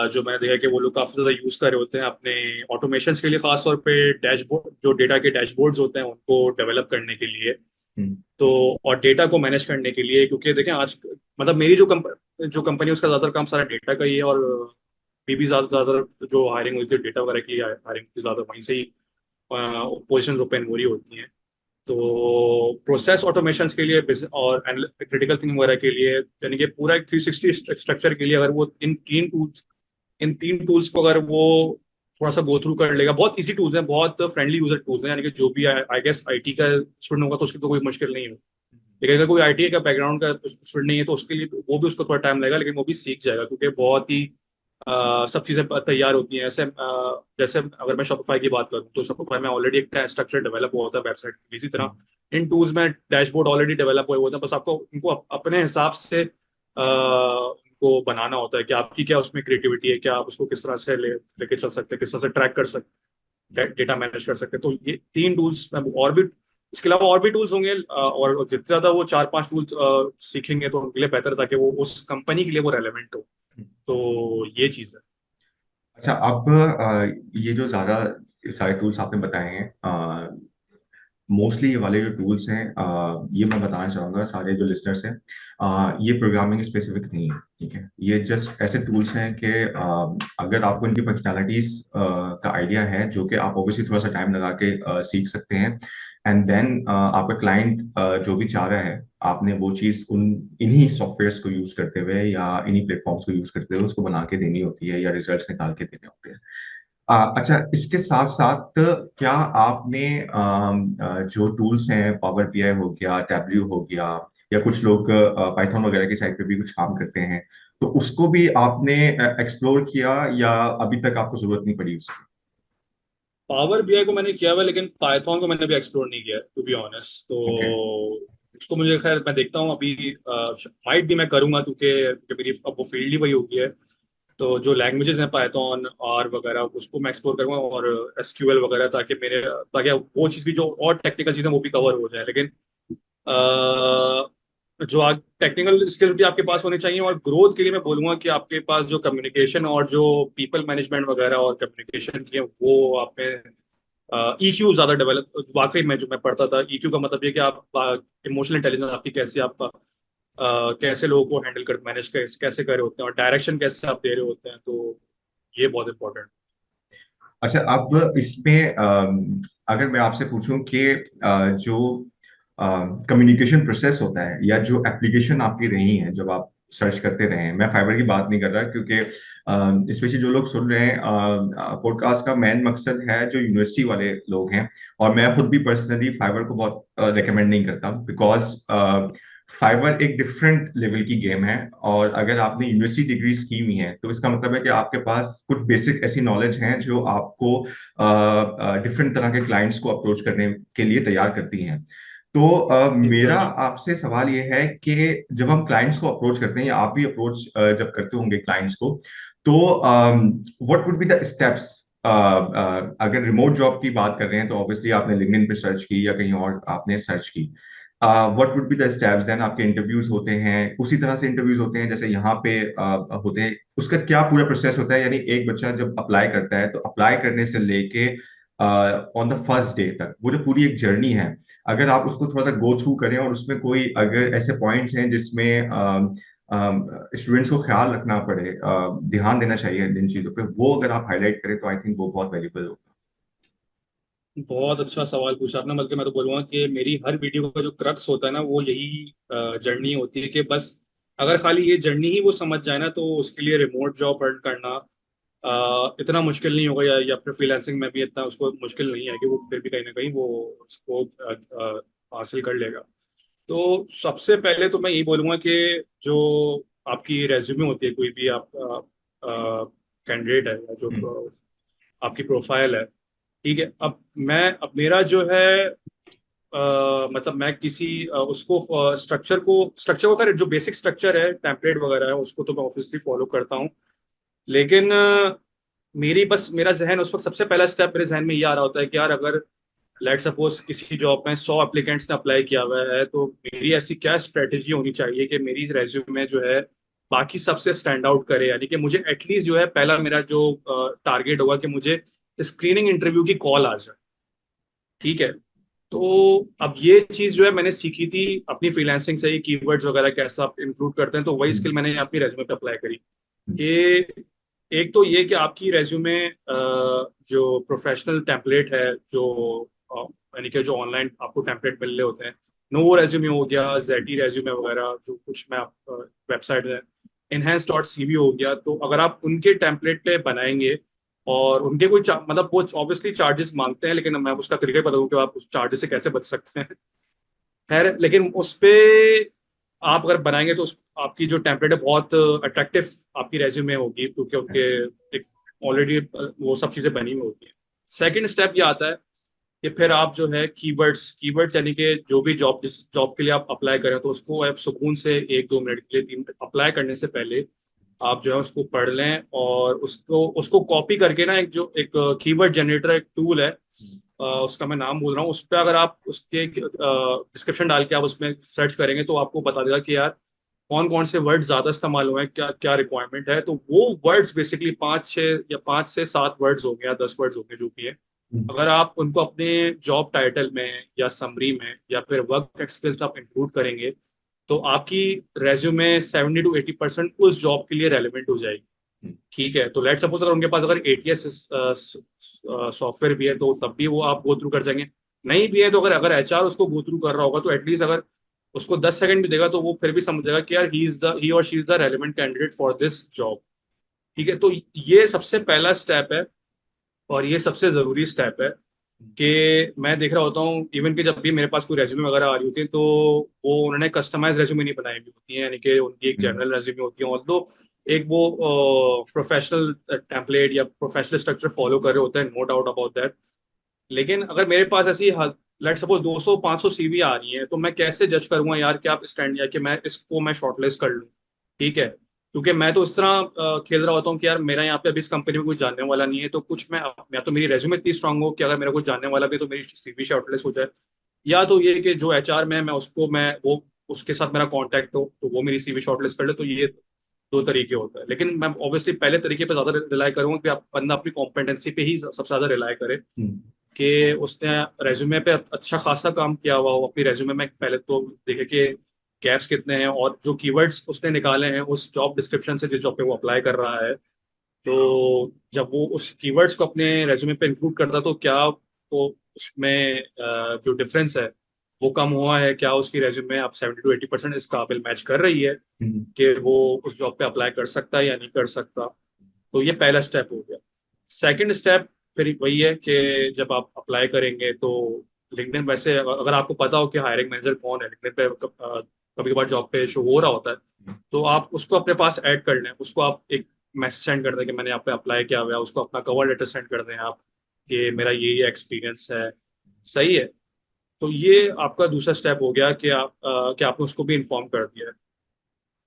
जो मैंने देखा कि वो लोग काफी ज्यादा यूज कर रहे होते हैं अपने ऑटोमेशंस के लिए, खास तौर पे डैशबोर्ड, जो डेटा के डैशबोर्ड्स होते हैं उनको डेवलप करने के लिए। हम्म। तो और डेटा को मैनेज करने के लिए, क्योंकि देखें आज मतलब मेरी जो कंपनी है उसका ज्यादातर काम सारा डेटा का ही है, और भी ज्यादा ज्यादा जो हायरिंग होती है डेटा वगैरह की हायरिंग होती है ज्यादा, वहीं से ही पोजिशन ओपन हो रही होती हैं। तो प्रोसेस ऑटोमेशंस के लिए और क्रिटिकल थिंग वगैरह के लिए, यानी कि पूरा एक 360 स्ट्रक्चर के लिए, अगर वो इन तीन टूल्स को अगर वो थोड़ा सा गो थ्रू कर लेगा, बहुत इजी टूल्स हैं, बहुत फ्रेंडली यूजर टूल्स हैं, यानी कि जो भी आई गेस आईटी का स्टूडेंट होगा तो उसकी तो कोई मुश्किल नहीं है। लेकिन अगर कोई आईटी का बैकग्राउंड का स्टूडेंट नहीं है तो उसके लिए वो भी, उसको थोड़ा टाइम लगेगा, लेकिन वो भी सीख जाएगा, क्योंकि बहुत ही सब चीज़ें तैयार होती हैं ऐसे। जैसे अगर मैं शॉपिफाई की बात करूँ तो शॉपिफाई में ऑलरेडी एक स्ट्रक्चर डेवलप हुआ होता है वेबसाइट, इसी तरह इन टूल्स में डैशबोर्ड ऑलरेडी डेवलप हुए होते हैं, बस आपको उनको अपने हिसाब से उनको बनाना होता है कि आपकी क्या उसमें क्रिएटिविटी है, क्या आप उसको किस तरह से लेके चल सकते हैं, किस तरह से ट्रैक कर सकते हैं, डेटा मैनेज कर सकते हैं। तो ये तीन टूल्स, और भी इसके अलावा और भी टूल्स होंगे, और जितने ज्यादा वो 4-5 टूल्स सीखेंगे तो उनके लिए बेहतर, ताकि वो उस कंपनी के लिए वो रेलेवेंट हो। तो ये चीज है। अच्छा, अब ये जो ज्यादा सारे टूल्स आपने बताए हैं, मोस्टली ये वाले जो टूल्स हैं, ये मैं बताना चाहूँगा सारे जो लिसनर्स हैं, ये प्रोग्रामिंग स्पेसिफिक नहीं है। ठीक है, ये जस्ट ऐसे टूल्स हैं कि अगर आपको इनकी फंक्शनैलिटीज का आइडिया है, जो कि आप ऑब्वियसली थोड़ा सा टाइम लगा के सीख सकते हैं, एंड देन आपका क्लाइंट जो भी चाह रहा है, आपने वो चीज़ उन इन्हीं सॉफ्टवेयर्स को यूज करते हुए या इन्हीं प्लेटफॉर्म्स को यूज करते हुए उसको बना के देनी होती है, या रिजल्ट्स निकाल के देने होते हैं। अच्छा, इसके साथ साथ क्या आपने जो टूल्स हैं, पावर बीआई हो गया, टैबल्यू हो गया, या कुछ लोग पाइथन वगैरह की साइड पे भी कुछ काम करते हैं, तो उसको भी आपने एक्सप्लोर किया, या अभी तक आपको जरूरत नहीं पड़ी उसकी? पावर बीआई को मैंने किया हुआ है, लेकिन पाइथन को मैंने अभी एक्सप्लोर नहीं किया, टू बी ऑनेस्ट। तो ओके। उसको मुझे खैर मैं देखता हूँ अभी, माइट भी मैं करूंगा, क्योंकि मेरी अब वो फील्ड ही वही होगी है। तो जो लैंग्वेजेस हैं पाइथन आर वगैरह, उसको मैं एक्सप्लोर करूंगा, और एसक्यूएल वगैरह, ताकि वो चीज़ भी, जो और टेक्निकल चीज़ें वो भी कवर हो जाए। लेकिन जो टेक्निकल स्किल्स भी आपके पास होनी चाहिए, और ग्रोथ के लिए मैं बोलूंगा कि आपके पास जो कम्युनिकेशन और जो पीपल मैनेजमेंट वगैरह और कम्युनिकेशन की है, वो आप में ईक्यू ज्यादा डेवलप, वाकई में जो मैं पढ़ता था, ईक्यू का मतलब ये कि आप इमोशनल इंटेलिजेंस आपकी कैसी, आप कैसे लोगों को हैंडल कर मैनेज कैसे कैसे कर रहे होते हैं, और डायरेक्शन कैसे आप दे रहे होते हैं। तो ये बहुत इंपॉर्टेंट। अच्छा, अब इसमें अगर मैं आपसे पूछूं कि जो कम्युनिकेशन प्रोसेस होता है, या जो एप्लीकेशन आपकी रही हैं जब आप सर्च करते रहे हैं, मैं फाइबर की बात नहीं कर रहा, क्योंकि स्पेशली जो लोग सुन रहे हैं पॉडकास्ट का मेन मकसद है जो यूनिवर्सिटी वाले लोग हैं, और मैं खुद भी पर्सनली फाइबर को बहुत रिकमेंड नहीं करता, बिकॉज फाइवर एक डिफरेंट लेवल की गेम है, और अगर आपने यूनिवर्सिटी डिग्रीज की हुई है तो इसका मतलब है कि आपके पास कुछ बेसिक ऐसी नॉलेज है जो आपको डिफरेंट तरह के क्लाइंट्स को अप्रोच करने के लिए तैयार करती हैं। तो मेरा एग्जैक्टली। आपसे सवाल ये है कि जब हम क्लाइंट्स को अप्रोच करते हैं, या आप भी अप्रोच जब करते होंगे क्लाइंट्स को, तो what would be the steps? अगर रिमोट जॉब की बात कर रहे हैं तो ऑब्वियसली आपने लिंक्डइन पे सर्च की या कहीं और आपने सर्च की। What would be the steps then? आपके इंटरव्यूज होते हैं, उसी तरह से इंटरव्यूज होते हैं जैसे यहाँ पे होते हैं? उसका क्या पूरा प्रोसेस होता है? यानी एक बच्चा जब अप्लाई करता है तो अप्लाई करने से लेके ऑन द फर्स्ट डे तक वो जो पूरी एक जर्नी है, अगर आप उसको थोड़ा सा गो थ्रू करें, और उसमें कोई अगर ऐसे पॉइंट्स हैं जिसमें स्टूडेंट्स को ख्याल रखना पड़े, ध्यान देना चाहिए इन चीजों पे, वो अगर आप हाईलाइट करें तो आई थिंक वो बहुत वैल्यूबल होगा। बहुत अच्छा सवाल पूछा आपने, बल्कि मैं तो बोलूंगा कि मेरी हर वीडियो का जो क्रक्स होता है ना, वो यही जर्नी होती है कि बस अगर खाली ये जर्नी ही वो समझ जाए ना, तो उसके लिए रिमोट जॉब अर्न करना इतना मुश्किल नहीं होगा, या फिर फ्रीलांसिंग में भी इतना उसको मुश्किल नहीं है कि वो फिर भी कहीं ना कहीं वो उसको हासिल कर लेगा। तो सबसे पहले तो मैं यही बोलूंगा कि जो आपकी रेज्यूमे होती है, कोई भी आप कैंडिडेट है या जो हम्म। आपकी प्रोफाइल है, ठीक है। अब मेरा जो है मतलब मैं किसी उसको स्ट्रक्चर को खैर जो बेसिक स्ट्रक्चर है, टेम्पलेट वगैरह है, उसको तो मैं ऑब्वियसली फॉलो करता हूँ। लेकिन मेरा जहन उस वक्त सबसे पहला स्टेप मेरे जहन में ये आ रहा होता है कि यार अगर लेट सपोज किसी जॉब में 100 एप्लीकेंट्स ने अप्लाई किया हुआ है, तो मेरी ऐसी क्या स्ट्रेटेजी होनी चाहिए कि मेरी रेज्यूमे जो है बाकी सबसे स्टैंड आउट करे, यानी कि मुझे एटलीस्ट जो है पहला मेरा जो टारगेट होगा कि मुझे स्क्रीनिंग इंटरव्यू की कॉल आ जाए। ठीक है। तो अब ये चीज जो है मैंने सीखी थी अपनी फ्रीलांसिंग से ही, कीवर्ड्स वगैरह कैसे आप इंक्लूड करते हैं, तो वही स्किल हम्म। मैंने अपनी रेज्यूमे पे अप्लाई करी। हम्म। कि एक तो ये कि आपकी रेज्यूमे जो प्रोफेशनल टेम्पलेट है, जो यानी कि जो ऑनलाइन आपको टेम्पलेट मिल रहे होते हैं, नोवो रेज्यूमे हो गया, जेटी रेज्यूमे वगैरह जो कुछ मैं वेबसाइट है, इनहेंस डॉट सीवी हो गया, तो अगर आप उनके टेम्पलेट पे बनाएंगे और उनके कोई मतलब वो ऑब्वियसली चार्जेस मांगते हैं, लेकिन मैं उसका तरीका बताऊँ कि आप उस चार्जेस से कैसे बच सकते हैं। खैर, लेकिन उस पे आप अगर बनाएंगे तो आपकी जो टेम्पलेट है बहुत अट्रैक्टिव आपकी रेज्यूमे होगी, क्योंकि उनके एक ऑलरेडी वो सब चीजें बनी हुई होती हैं। सेकंड स्टेप ये आता है कि फिर आप जो है कीवर्ड्स कीवर्ड्स यानी कि जो भी जॉब जिस जॉब के लिए आप अप्लाई करें, तो उसको आप सुकून से 1-2 मिनट के लिए 3 मिनट अप्लाई करने से पहले आप जो है उसको पढ़ लें, और उसको उसको कॉपी करके ना, एक कीवर्ड जनरेटर एक टूल है, उसका मैं नाम बोल रहा हूँ, उस पर अगर आप उसके डिस्क्रिप्शन डाल के आप उसमें सर्च करेंगे तो आपको बता देगा कि यार कौन कौन से वर्ड ज्यादा इस्तेमाल हुए हैं, क्या क्या रिक्वायरमेंट है। तो वो वर्ड्स बेसिकली 5 से 7 वर्ड्स होंगे या 10 वर्ड्स होंगे जो भी है, हम्म। अगर आप उनको अपने जॉब टाइटल में या समरी में या फिर वर्क एक्सपीरियंस में आप इंक्लूड करेंगे, तो आपकी रेज्यूमे 70 to 80% उस जॉब के लिए रेलिवेंट हो जाएगी। ठीक है। तो लेट सपोज अगर उनके पास अगर एटीएस सॉफ्टवेयर भी है, तो तब भी वो आप गो थ्रू कर जाएंगे। नहीं भी है तो अगर अगर एचआर उसको गो थ्रू कर रहा होगा, तो एटलीस्ट अगर उसको 10 सेकंड भी देगा, तो वो फिर भी समझेगा कि यार ही और she is the relevant candidate for this job. ठीक है। तो ये सबसे पहला स्टेप है, और ये सबसे जरूरी स्टेप है कि मैं देख रहा होता हूँ इवन कि जब भी मेरे पास कोई रेज्यूमे वगैरह आ रही होती है, तो वो उन्होंने कस्टमाइज रेज्यूमे नहीं बनाई हुई होती है, यानी कि उनकी एक हम्म। जनरल रेज्यूमे होती है, और दो एक वो प्रोफेशनल टेम्पलेट या प्रोफेशनल स्ट्रक्चर फॉलो कर रहे होते हैं, नो डाउट अबाउट दैट। लेकिन अगर मेरे पास ऐसी लेट सपोज 200-500 सीवी आ रही है, तो मैं कैसे जज करूंगा यार कि आप स्टैंड या कि मैं इसको मैं शॉर्टलिस्ट कर लूँ। ठीक है। क्योंकि मैं तो इस तरह खेल रहा होता हूँ कि यार मेरा यहाँ पे अभी इस कंपनी में कोई जानने वाला नहीं है, तो कुछ मैं या तो मेरी रेज्यूमे इतनी स्ट्रांग हो कि अगर मेरा कोई जानने वाला भी है तो मेरी सीवी शॉर्टलिस्ट हो जाए, या तो ये कि जो एचआर में है मैं उसको मैं वो उसके साथ मेरा कांटेक्ट हो तो वो मेरी सीवी शॉर्टलिस्ट कर ले। तो ये दो तरीके होता है, लेकिन मैं ऑब्वियसली पहले तरीके पे ज्यादा रिलाई करूंगा कि आप बंदा अपनी कॉम्पिटेंसी पे ही सबसे ज्यादा रिलाई करे, हम्म। कि उसने रेज्यूमे पे अच्छा खासा काम किया हुआ हो। अपनी रेज्यूमे में पहले तो देखे कि गैप्स कितने हैं, और जो कीवर्ड्स उसने निकाले हैं उस जॉब डिस्क्रिप्शन से जिस जॉब पे वो अप्लाई कर रहा है, तो जब वो उस कीवर्ड्स को अपने रेज्यूमे पे इंक्लूड करता, तो क्या तो उसमें जो डिफरेंस है वो कम हुआ है क्या, उसकी रेज्यूमे अब 70 to 80% इस काबिल मैच कर रही है हम्म। कि वो उस जॉब पे अप्लाई कर सकता है या नहीं कर सकता। तो ये पहला स्टेप हो गया। सेकंड स्टेप फिर वही है कि जब आप अप्लाई करेंगे तो लिंक्डइन, वैसे अगर आपको पता हो कि हायरिंग मैनेजर कौन है, लिंक्डइन पे कभी कभार जॉब पे शो हो रहा होता है, तो आप उसको अपने पास ऐड कर लें, उसको आप एक मैसेज सेंड कर दें कि मैंने यहाँ पे अप्लाई किया हुआ है, उसको अपना कवर लेटर सेंड कर दें आप कि मेरा ये एक्सपीरियंस है। सही है। तो ये आपका दूसरा स्टेप हो गया कि आपने उसको भी इन्फॉर्म कर दिया है।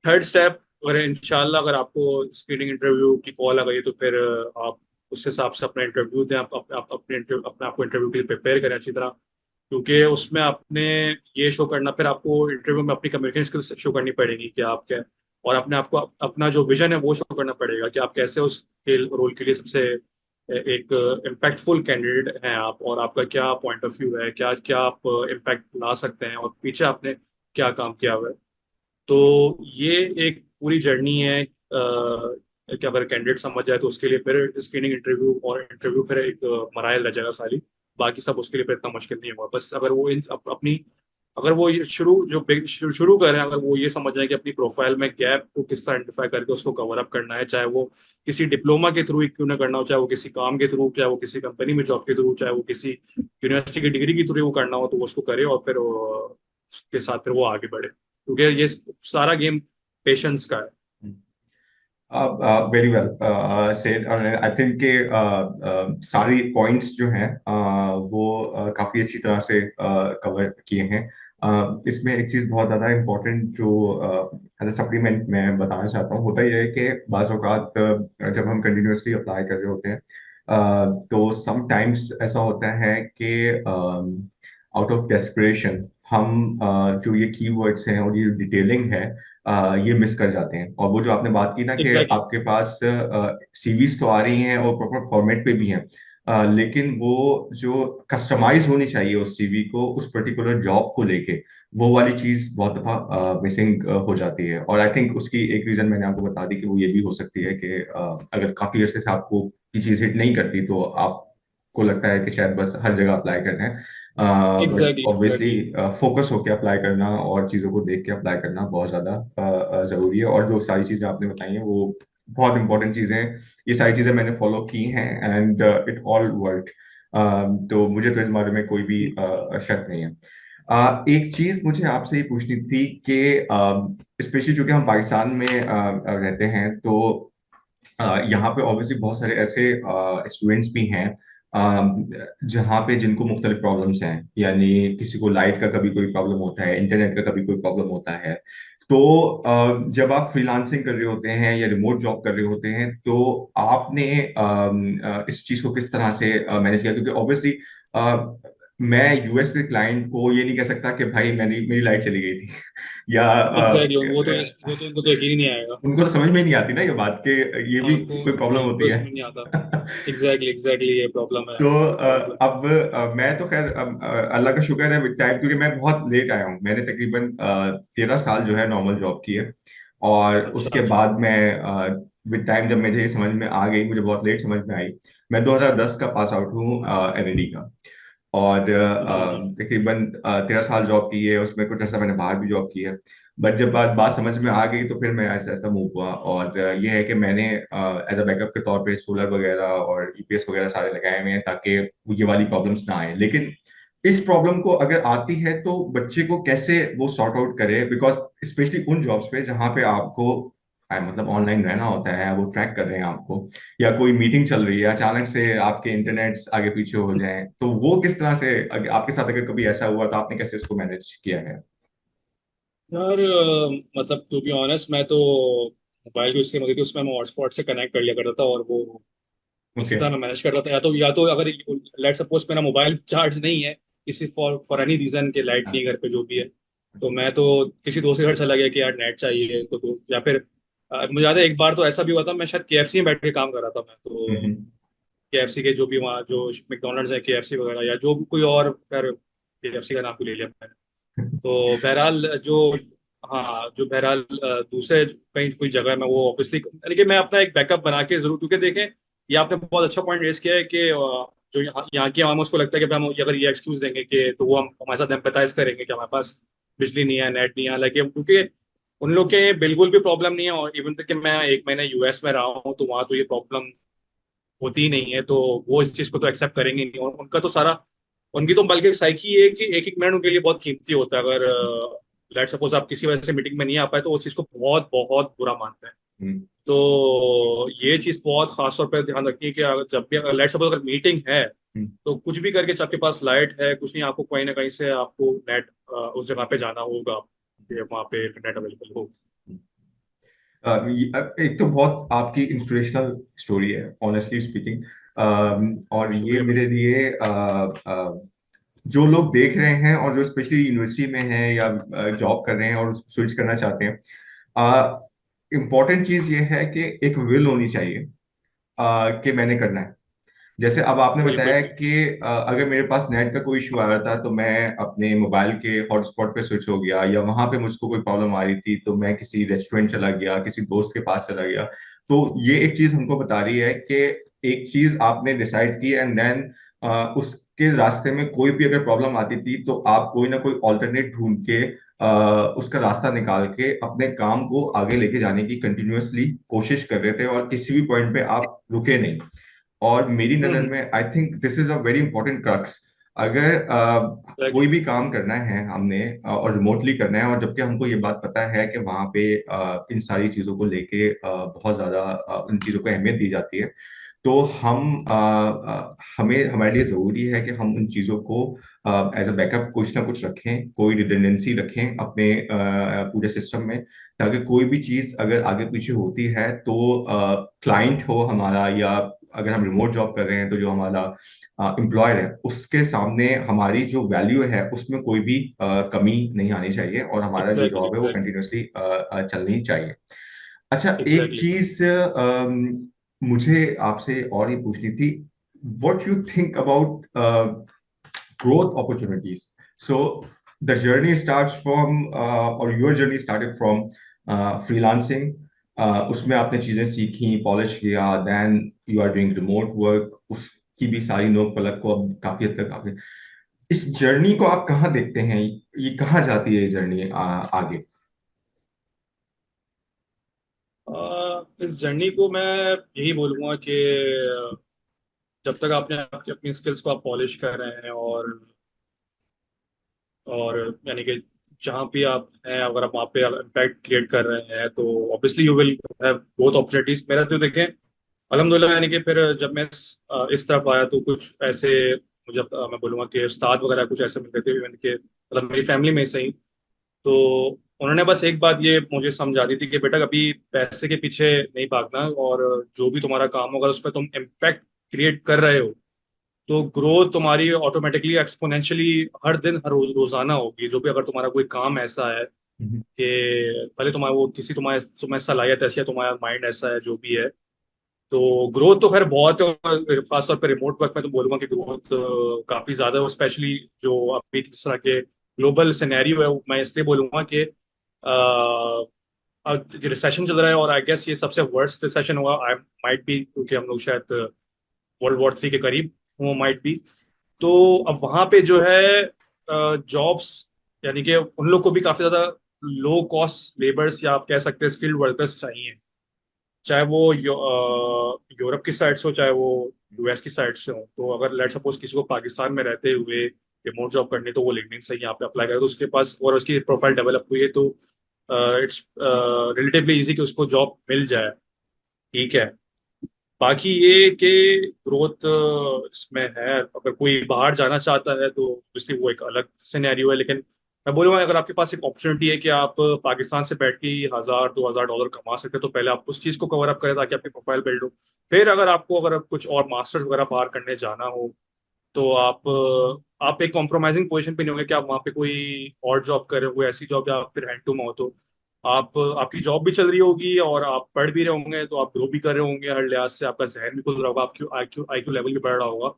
थर्ड स्टेप, अगर इंशाल्लाह अगर आपको स्क्रीनिंग इंटरव्यू की कॉल आ गई तो फिर आप उस हिसाब से अपना इंटरव्यू दें, अपने आप को इंटरव्यू के लिए प्रिपेयर करें अच्छी तरह, क्योंकि उसमें आपने ये शो करना, फिर आपको इंटरव्यू में अपनी कम्युनिकेशन स्किल्स शो करनी पड़ेगी कि आप क्या, और अपने आप को अपना जो विजन है वो शो करना पड़ेगा कि आप कैसे उस रोल के लिए सबसे एक इम्पैक्टफुल कैंडिडेट हैं आप, और आपका क्या पॉइंट ऑफ व्यू है, क्या क्या आप इम्पैक्ट ला सकते हैं, और पीछे आपने क्या काम किया हुआ है। तो ये एक पूरी जर्नी है कि अगर कैंडिडेट समझ जाए तो उसके लिए फिर स्क्रीनिंग इंटरव्यू, और इंटरव्यू फिर एक मराइल रह जाएगा खाली। बाकी सब उसके लिए फिर इतना मुश्किल नहीं होगा, बस अगर वो अपनी, अगर वो ये शुरू करें, अगर वो ये समझ जाए कि अपनी प्रोफाइल में गैप को किस तरह आइडेंटिफाई करके उसको कवर अप करना है, चाहे वो किसी डिप्लोमा के थ्रू ही क्यों ना करना हो, चाहे वो किसी काम के थ्रू, चाहे वो किसी कंपनी में जॉब के थ्रू, चाहे वो किसी यूनिवर्सिटी की डिग्री के थ्रू वो करना हो, तो वो उसको करे, और फिर उसके साथ फिर वो आगे बढ़े, क्योंकि ये सारा गेम पेशेंस का है। Very well said. I think के सारी पॉइंट्स जो हैं वो काफी अच्छी तरह से कवर किए हैं। इसमें एक चीज बहुत ज्यादा इम्पोर्टेंट जो एज अ सप्लीमेंट मैं बताना चाहता हूँ, होता यह है कि बाज़ औक़ात जब हम कंटिन्यूअसली अप्लाई कर रहे होते हैं तो समटाइम्स ऐसा होता है कि आउट ऑफ डेस्परेशन हम जो ये कीवर्ड्स हैं और ये डिटेलिंग है ये मिस कर जाते हैं। और वो जो आपने बात की ना कि एग्जैक्टली। आपके पास सीवीज तो आ रही हैं और प्रॉपर फॉर्मेट पे भी हैं, लेकिन वो जो कस्टमाइज होनी चाहिए उस सीवी को उस पर्टिकुलर जॉब को लेके, वो वाली चीज बहुत दफा मिसिंग हो जाती है। और आई थिंक उसकी एक रीजन मैंने आपको बता दी कि वो ये भी हो सकती है कि अगर काफी अरसे से आपको ये चीज हिट नहीं करती तो आपको लगता है कि शायद बस हर जगह अप्लाई करना है। But exactly. Obviously exactly. Focus होके अप्लाई करना और चीज़ों को देख के अप्लाई करना बहुत ज़्यादा ज़रूरी है। और जो सारी चीज़ें आपने बताई हैं वो बहुत इंपॉर्टेंट चीज़ें हैं। ये सारी चीज़ें मैंने फॉलो की हैं एंड इट ऑल वर्क। तो मुझे तो इस बारे में कोई भी शक नहीं है। एक चीज़ मुझे आपसे ये पूछनी थी कि स्पेशली जो कि हम पाकिस्तान में रहते हैं, तो यहाँ पे ऑब्वियसली बहुत सारे ऐसे स्टूडेंट्स भी हैं जहाँ पे जिनको मुख्तलिफ प्रॉब्लम्स हैं, यानी किसी को लाइट का कभी कोई प्रॉब्लम होता है, इंटरनेट का कभी कोई प्रॉब्लम होता है। तो जब आप फ्रीलांसिंग कर रहे होते हैं या रिमोट जॉब कर रहे होते हैं तो आपने इस चीज़ को किस तरह से मैनेज किया? क्योंकि ऑब्वियसली मैं यूएस के क्लाइंट को ये नहीं कह सकता कि भाई मेरी लाइट चली गई थी या एग्जैक्टली, वो तो उनको तो यकीन ही नहीं आएगा। उनको तो समझ में नहीं आती ना ये बात कि ये हाँ, भी उनको, कोई प्रॉब्लम हाँ, होती उनको है। समझ नहीं आता। एग्जैक्टली, एग्जैक्टली, ये प्रॉब्लम है। तो प्रॉब्लम। अब मैं तो खैर अल्लाह का शुक्र है विद टाइम, क्योंकि मैं बहुत लेट आया हूँ। मैंने तकरीबन 13 साल जो है नॉर्मल जॉब की है। और अच्छा, उसके अच्छा। बाद मैं विद टाइम जब मुझे ये समझ में आ गई, मुझे बहुत लेट समझ में आई। मैं 2010 का पास आउट हूँ एनईडी का। और अच्छा, अच्छा। तकरीबन 13 साल जॉब की है, उसमें कुछ ऐसा मैंने बाहर भी जॉब की है। बट जब बात बात समझ में आ गई तो फिर मैं ऐसा ऐसा मूव हुआ। और ये है कि मैंने एज अ बैकअप के तौर पे सोलर वगैरह और ईपीएस वगैरह सारे लगाए हुए हैं ताकि ये वाली प्रॉब्लम्स ना आए। लेकिन इस प्रॉब्लम को अगर आती है तो बच्चे को कैसे वो सॉर्ट आउट करे, बिकॉज स्पेशली उन जॉब्स पे जहाँ पे आपको मतलब ऑनलाइन रहना होता है, वो ट्रैक कर रहे हैं आपको, या कोई मीटिंग चल रही है, अचानक से आपके इंटरनेट्स आगे पीछे हो जाएं, तो वो किस तरह से आपके साथ अगर कभी ऐसा हुआ तो आपने कैसे इसको मैनेज किया है? यार मतलब टू बी ऑनेस्ट, मैं तो मोबाइल जो स्क्रीन होती थी उसमें मैं हॉटस्पॉट से कनेक्ट कर लिया करता था, और वो इसी ओके। तरह मैं मैनेज करता था। या तो अगर लेट सपोज मेरा मोबाइल चार्ज नहीं है, किसी फॉर फॉर एनी रीजन के, लाइट नहीं है घर पे जो भी है, तो मैं तो किसी दोस्त के घर चला गया कि यार नेट चाहिए, तो या फिर मुझे याद है एक बार तो ऐसा भी हुआ था, मैं शायद केएफसी में बैठ के काम कर रहा था मैं, तो हम्म। केएफसी के जो भी वहाँ जो मैकडोनल्ड्स है, केएफसी वगैरह, या जो भी कोई और, खैर केएफसी का नाम भी ले लिया मैंने। तो बहरहाल जो, हाँ, जो बहरहाल दूसरे कहीं कोई जगह में वो ऑब्वियसली, लेकिन मैं अपना एक बैकअप बना के जरूर, क्योंकि देखें, ये आपने बहुत अच्छा पॉइंट रेज किया है कि जो यहाँ की आवाम, उसको लगता है कि हम अगर ये एक्सक्यूज देंगे कि तो वो हम हमारे साथ एम्पैथाइज करेंगे कि हमारे पास बिजली नहीं है, नेट नहीं है, लेकिन क्योंकि उन लोग के बिल्कुल भी प्रॉब्लम नहीं है, और इवन तक कि मैं 1 महीने यूएस में रहा हूँ तो वहाँ तो ये प्रॉब्लम होती ही नहीं है, तो वो इस चीज को तो एक्सेप्ट करेंगे नहीं, और उनका तो सारा, उनकी तो बल्कि साइकी है कि एक एक मिनट उनके लिए बहुत कीमती होता है। अगर लेट सपोज आप किसी वजह से मीटिंग में नहीं आ पाए तो उस चीज़ को बहुत बहुत बुरा मानते हैं। हम्म, तो ये चीज़ बहुत खास तौर पर ध्यान रखिए कि जब भी लेट सपोज अगर मीटिंग है, हम्म। तो कुछ भी करके आपके पास लाइट है कुछ नहीं, आपको कहीं ना कहीं से आपको नेट उस जगह पे जाना होगा कि वहाँ पे इंटरनेट अवेलेबल हो। एक तो बहुत आपकी इंस्पिरेशनल स्टोरी है ऑनेस्टली स्पीकिंग। और ये शुक्रिया मेरे भाई। लिए जो लोग देख रहे हैं और जो स्पेशली यूनिवर्सिटी में हैं या जॉब कर रहे हैं और स्विच करना चाहते हैं, इम्पॉर्टेंट चीज ये है कि एक विल होनी चाहिए कि मैंने करना है। जैसे अब आपने बिल्कुल बताया बिल्कुल। कि अगर मेरे पास नेट का कोई इशू आ रहा था तो मैं अपने मोबाइल के हॉटस्पॉट पे स्विच हो गया, या वहां पे मुझको कोई प्रॉब्लम आ रही थी तो मैं किसी रेस्टोरेंट चला गया, किसी दोस्त के पास चला गया। तो ये एक चीज हमको बता रही है कि एक चीज आपने डिसाइड की एंड देन उसके रास्ते में कोई भी अगर प्रॉब्लम आती थी तो आप कोई ना कोई ऑल्टरनेट ढूंढ के उसका रास्ता निकाल के अपने काम को आगे लेके जाने की कंटिन्यूअसली कोशिश कर रहे थे, और किसी भी पॉइंट पे आप रुके नहीं। और मेरी नजर हम्म। में I think this is a very important crux. अगर कोई एग्जैक्टली। भी काम करना है हमने और रिमोटली करना है, और जबकि हमको ये बात पता है कि वहाँ पे इन सारी चीज़ों को लेके बहुत ज़्यादा उन चीज़ों को अहमियत दी जाती है, तो हमें हमारे लिए ज़रूरी है कि हम उन चीज़ों को एज अ बैकअप कुछ ना कुछ रखें, कोई रिडंडेंसी रखें अपने पूरे सिस्टम में, ताकि कोई भी चीज़ अगर आगे पीछे होती है तो क्लाइंट हो हमारा, या अगर हम रिमोट जॉब कर रहे हैं तो जो हमारा एम्प्लॉयर है उसके सामने हमारी जो वैल्यू है उसमें कोई भी कमी नहीं आनी चाहिए, और हमारा जो एग्जैक्टली जॉब है वो एग्जैक्टली। कंटिन्यूअसली चलनी चाहिए। अच्छा, एक एग्जैक्टली। चीज मुझे आपसे और ये पूछनी थी, what you think about growth opportunities. So the journey starts from or your journey started from freelancing. उसमें आपने चीजें सीखी, पॉलिश किया, then you are doing remote work, उसकी भी सारी नोक पलक को अब काफी हद तक आपने, इस जर्नी को आप कहाँ देखते हैं? ये कहाँ जाती है ये जर्नी आगे? इस जर्नी को मैं यही बोलूँगा कि जब तक आपने आपकी अपनी स्किल्स को आप पॉलिश कर रहे हैं और यानी कि जहाँ भी आप हैं अगर आप वहाँ पे इम्पैक्ट क्रिएट कर रहे हैं तो obviously you will have both opportunities. मेरा तो देखें अल्हम्दुलिल्लाह, यानी कि फिर जब मैं इस तरफ आया तो कुछ ऐसे मुझे मैं बोलूँगा कि उस्ताद वगैरह कुछ ऐसे मिलते थे यानी कि मतलब मेरी फैमिली में से ही। तो उन्होंने बस एक बात ये मुझे समझा दी थी कि बेटा कभी पैसे के पीछे नहीं भागना, और जो भी तुम्हारा काम होगा उस पर तुम इम्पैक्ट क्रिएट कर रहे हो तो ग्रोथ तुम्हारी ऑटोमेटिकली एक्सपोनेंशियली हर दिन हर रोजाना होगी। जो भी अगर तुम्हारा कोई काम ऐसा है हम्म, कि भले तुम्हारा वो किसी तुम्हारे तुम्हारी सलाहियत ऐसी है, तुम्हारा माइंड ऐसा है, जो भी है, तो ग्रोथ तो खैर बहुत है। और खासतौर पर रिमोट वर्क में तो बोलूंगा कि ग्रोथ काफी ज्यादा है, स्पेशली जो अभी जिस तरह के ग्लोबल सिनेरियो है। मैं इसलिए बोलूंगा कि रिसेशन चल रहा है और आई गेस ये सबसे वर्स्ट रिसेशन हुआ आई माइट बी, क्योंकि हम लोग शायद वर्ल्ड वॉर 3 के करीब वो माइट बी। तो अब वहां पे जो है जॉब्स, यानी कि उन लोग को भी काफी ज्यादा लो कॉस्ट लेबर्स या आप कह सकते हैं स्किल्ड वर्कर्स चाहिए, चाहे वो यूरोप की साइड से हो चाहे वो यूएस की साइड से हो। तो अगर लेट सपोज किसी को पाकिस्तान में रहते हुए रिमोट जॉब करनी तो वो लिंक्डइन से यहाँ पे अप्लाई करे तो उसके पास और उसकी प्रोफाइल डेवलप हुई है तो इट्स रिलेटिवली इजी कि उसको जॉब मिल जाए। ठीक है। बाकी ये कि ग्रोथ इसमें है, अगर कोई बाहर जाना चाहता है तो ऑब्वियसली वो एक अलग सिनेरियो है, लेकिन मैं बोलूँगा अगर आपके पास एक अपॉर्चुनिटी है कि आप पाकिस्तान से बैठ के ही 1,000 2,000 डॉलर कमा सकते हैं तो पहले आप उस चीज़ को कवर अप करें ताकि आपकी प्रोफाइल बिल्ड हो। फिर अगर आपको अगर कुछ और मास्टर्स वगैरह बाहर करने जाना हो तो आप एक कॉम्प्रोमाइजिंग पोजीशन पे नहीं होंगे कि आप वहाँ पे कोई और जॉब कर रहे हो, कोई ऐसी जॉब या फिर हैंड टू माउथ हो। आप आपकी जॉब भी चल रही होगी और आप पढ़ भी रहे होंगे तो आप ग्रो भी कर रहे होंगे, हर लिहाज से आपका जहन भी खुल रहा होगा, आपकी आईक्यू आईक्यू लेवल भी बढ़ रहा होगा।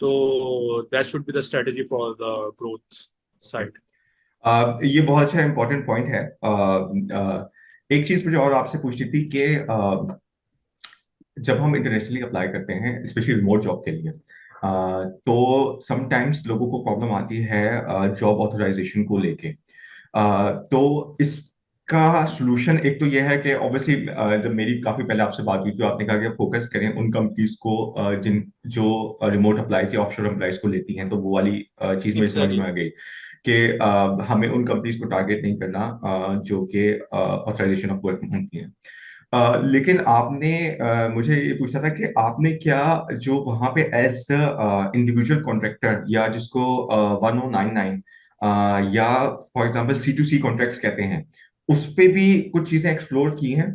तो that should be the strategy for the growth side. ये बहुत अच्छा इंपॉर्टेंट पॉइंट है। एक चीज मुझे और आपसे पूछनी थी कि जब हम इंटरनेशनली अप्लाई करते हैं स्पेशली रिमोट जॉब के लिए, तो समटाइम्स लोगों को प्रॉब्लम आती है जॉब ऑथराइजेशन को लेके। तो इसका सोल्यूशन एक तो ये है कि ऑब्वियसली जब मेरी काफी पहले आपसे बात हुई तो आपने कहा कि फोकस करें उन कंपनीज को जिन जो रिमोट अप्लाईज या ऑफशोर अप्लाईज को लेती हैं, तो वो वाली चीज मेरी समझ एग्जैक्टली। में आ गई। कि हमें उन कंपनीज को टारगेट नहीं करना जो कि ऑथराइजेशन ऑफ वर्क मांगती हैं। लेकिन आपने मुझे ये पूछना था कि आपने क्या जो वहां पे एज इंडिविजुअल कॉन्ट्रैक्टर या जिसको 1099 या फॉर एग्जांपल C2C कॉन्ट्रैक्ट्स कहते हैं, उस पे भी कुछ चीजें एक्सप्लोर की हैं?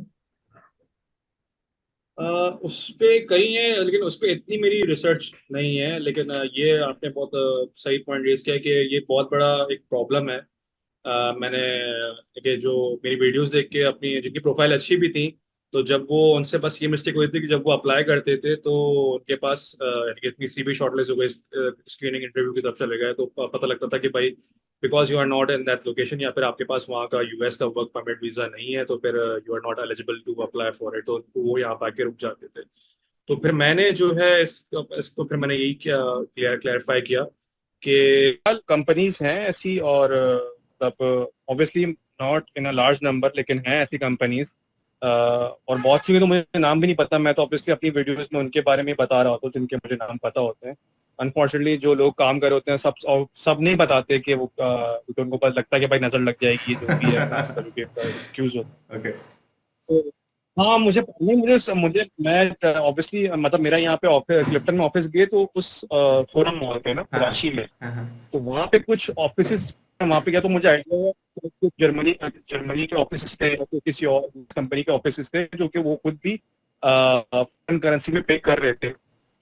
उस पे कई है, लेकिन उस पे इतनी मेरी रिसर्च नहीं है। लेकिन ये आपने बहुत सही पॉइंट रेज किया कि ये बहुत बड़ा एक प्रॉब्लम है। मैंने कि जो मेरी वीडियोस देख के अपनी जिनकी प्रोफाइल अच्छी भी थी, तो जब वो उनसे बस ये मिस्टेक हुई थी कि जब वो अप्लाई करते थे तो उनके पास यानी कि इतनी सीवी शॉर्टलिस्ट हो गई, स्क्रीनिंग इंटरव्यू की तरफ चले गए, तो पता लगता था कि भाई because you are not in that location, या फिर आपके पास वहाँ का यूएस का वर्क परमिट वीजा नहीं है, तो फिर you are not eligible to apply for it, तो वो यहाँ पे आके रुक जाते थे। तो फिर मैंने जो है इसको फिर मैंने यही किया, क्लैरिफाई किया कि कंपनीज हैं ऐसी, और मतलब obviously not in a large number, लेकिन हैं ऐसी कंपनीज। और बहुत सी के तो मुझे नाम भी नहीं पता, मैं तो ऑब्वियसली अपनी वीडियोस में उनके बारे में बता रहा होता हूँ जिनके मुझे नाम पता होते हैं। अनफॉर्चुनेटली जो लोग काम कर रहे होते हैं सब, और सब नहीं बताते कि वो क्योंकि उनको पता लगता है कि भाई नजर लग जाएगी, जो भी है अपना जो एक्सक्यूज होता ओके। है। हाँ, मुझे नहीं, मुझे मैं ऑब्वियसली मतलब मेरा यहाँ पे ऑफिस क्लिफ्टन में ऑफिस गए, तो उस फोरम मॉल पे ना हाँ कराची में, हाँ हाँ। तो वहाँ पे कुछ ऑफिस, वहाँ पे गया तो मुझे आइडिया हुआ कि कुछ जर्मनी जर्मनी के ऑफिस थे या फिर किसी और कंपनी के ऑफिस थे जो कि वो खुद भी फॉरेन करेंसी में पे कर रहे थे।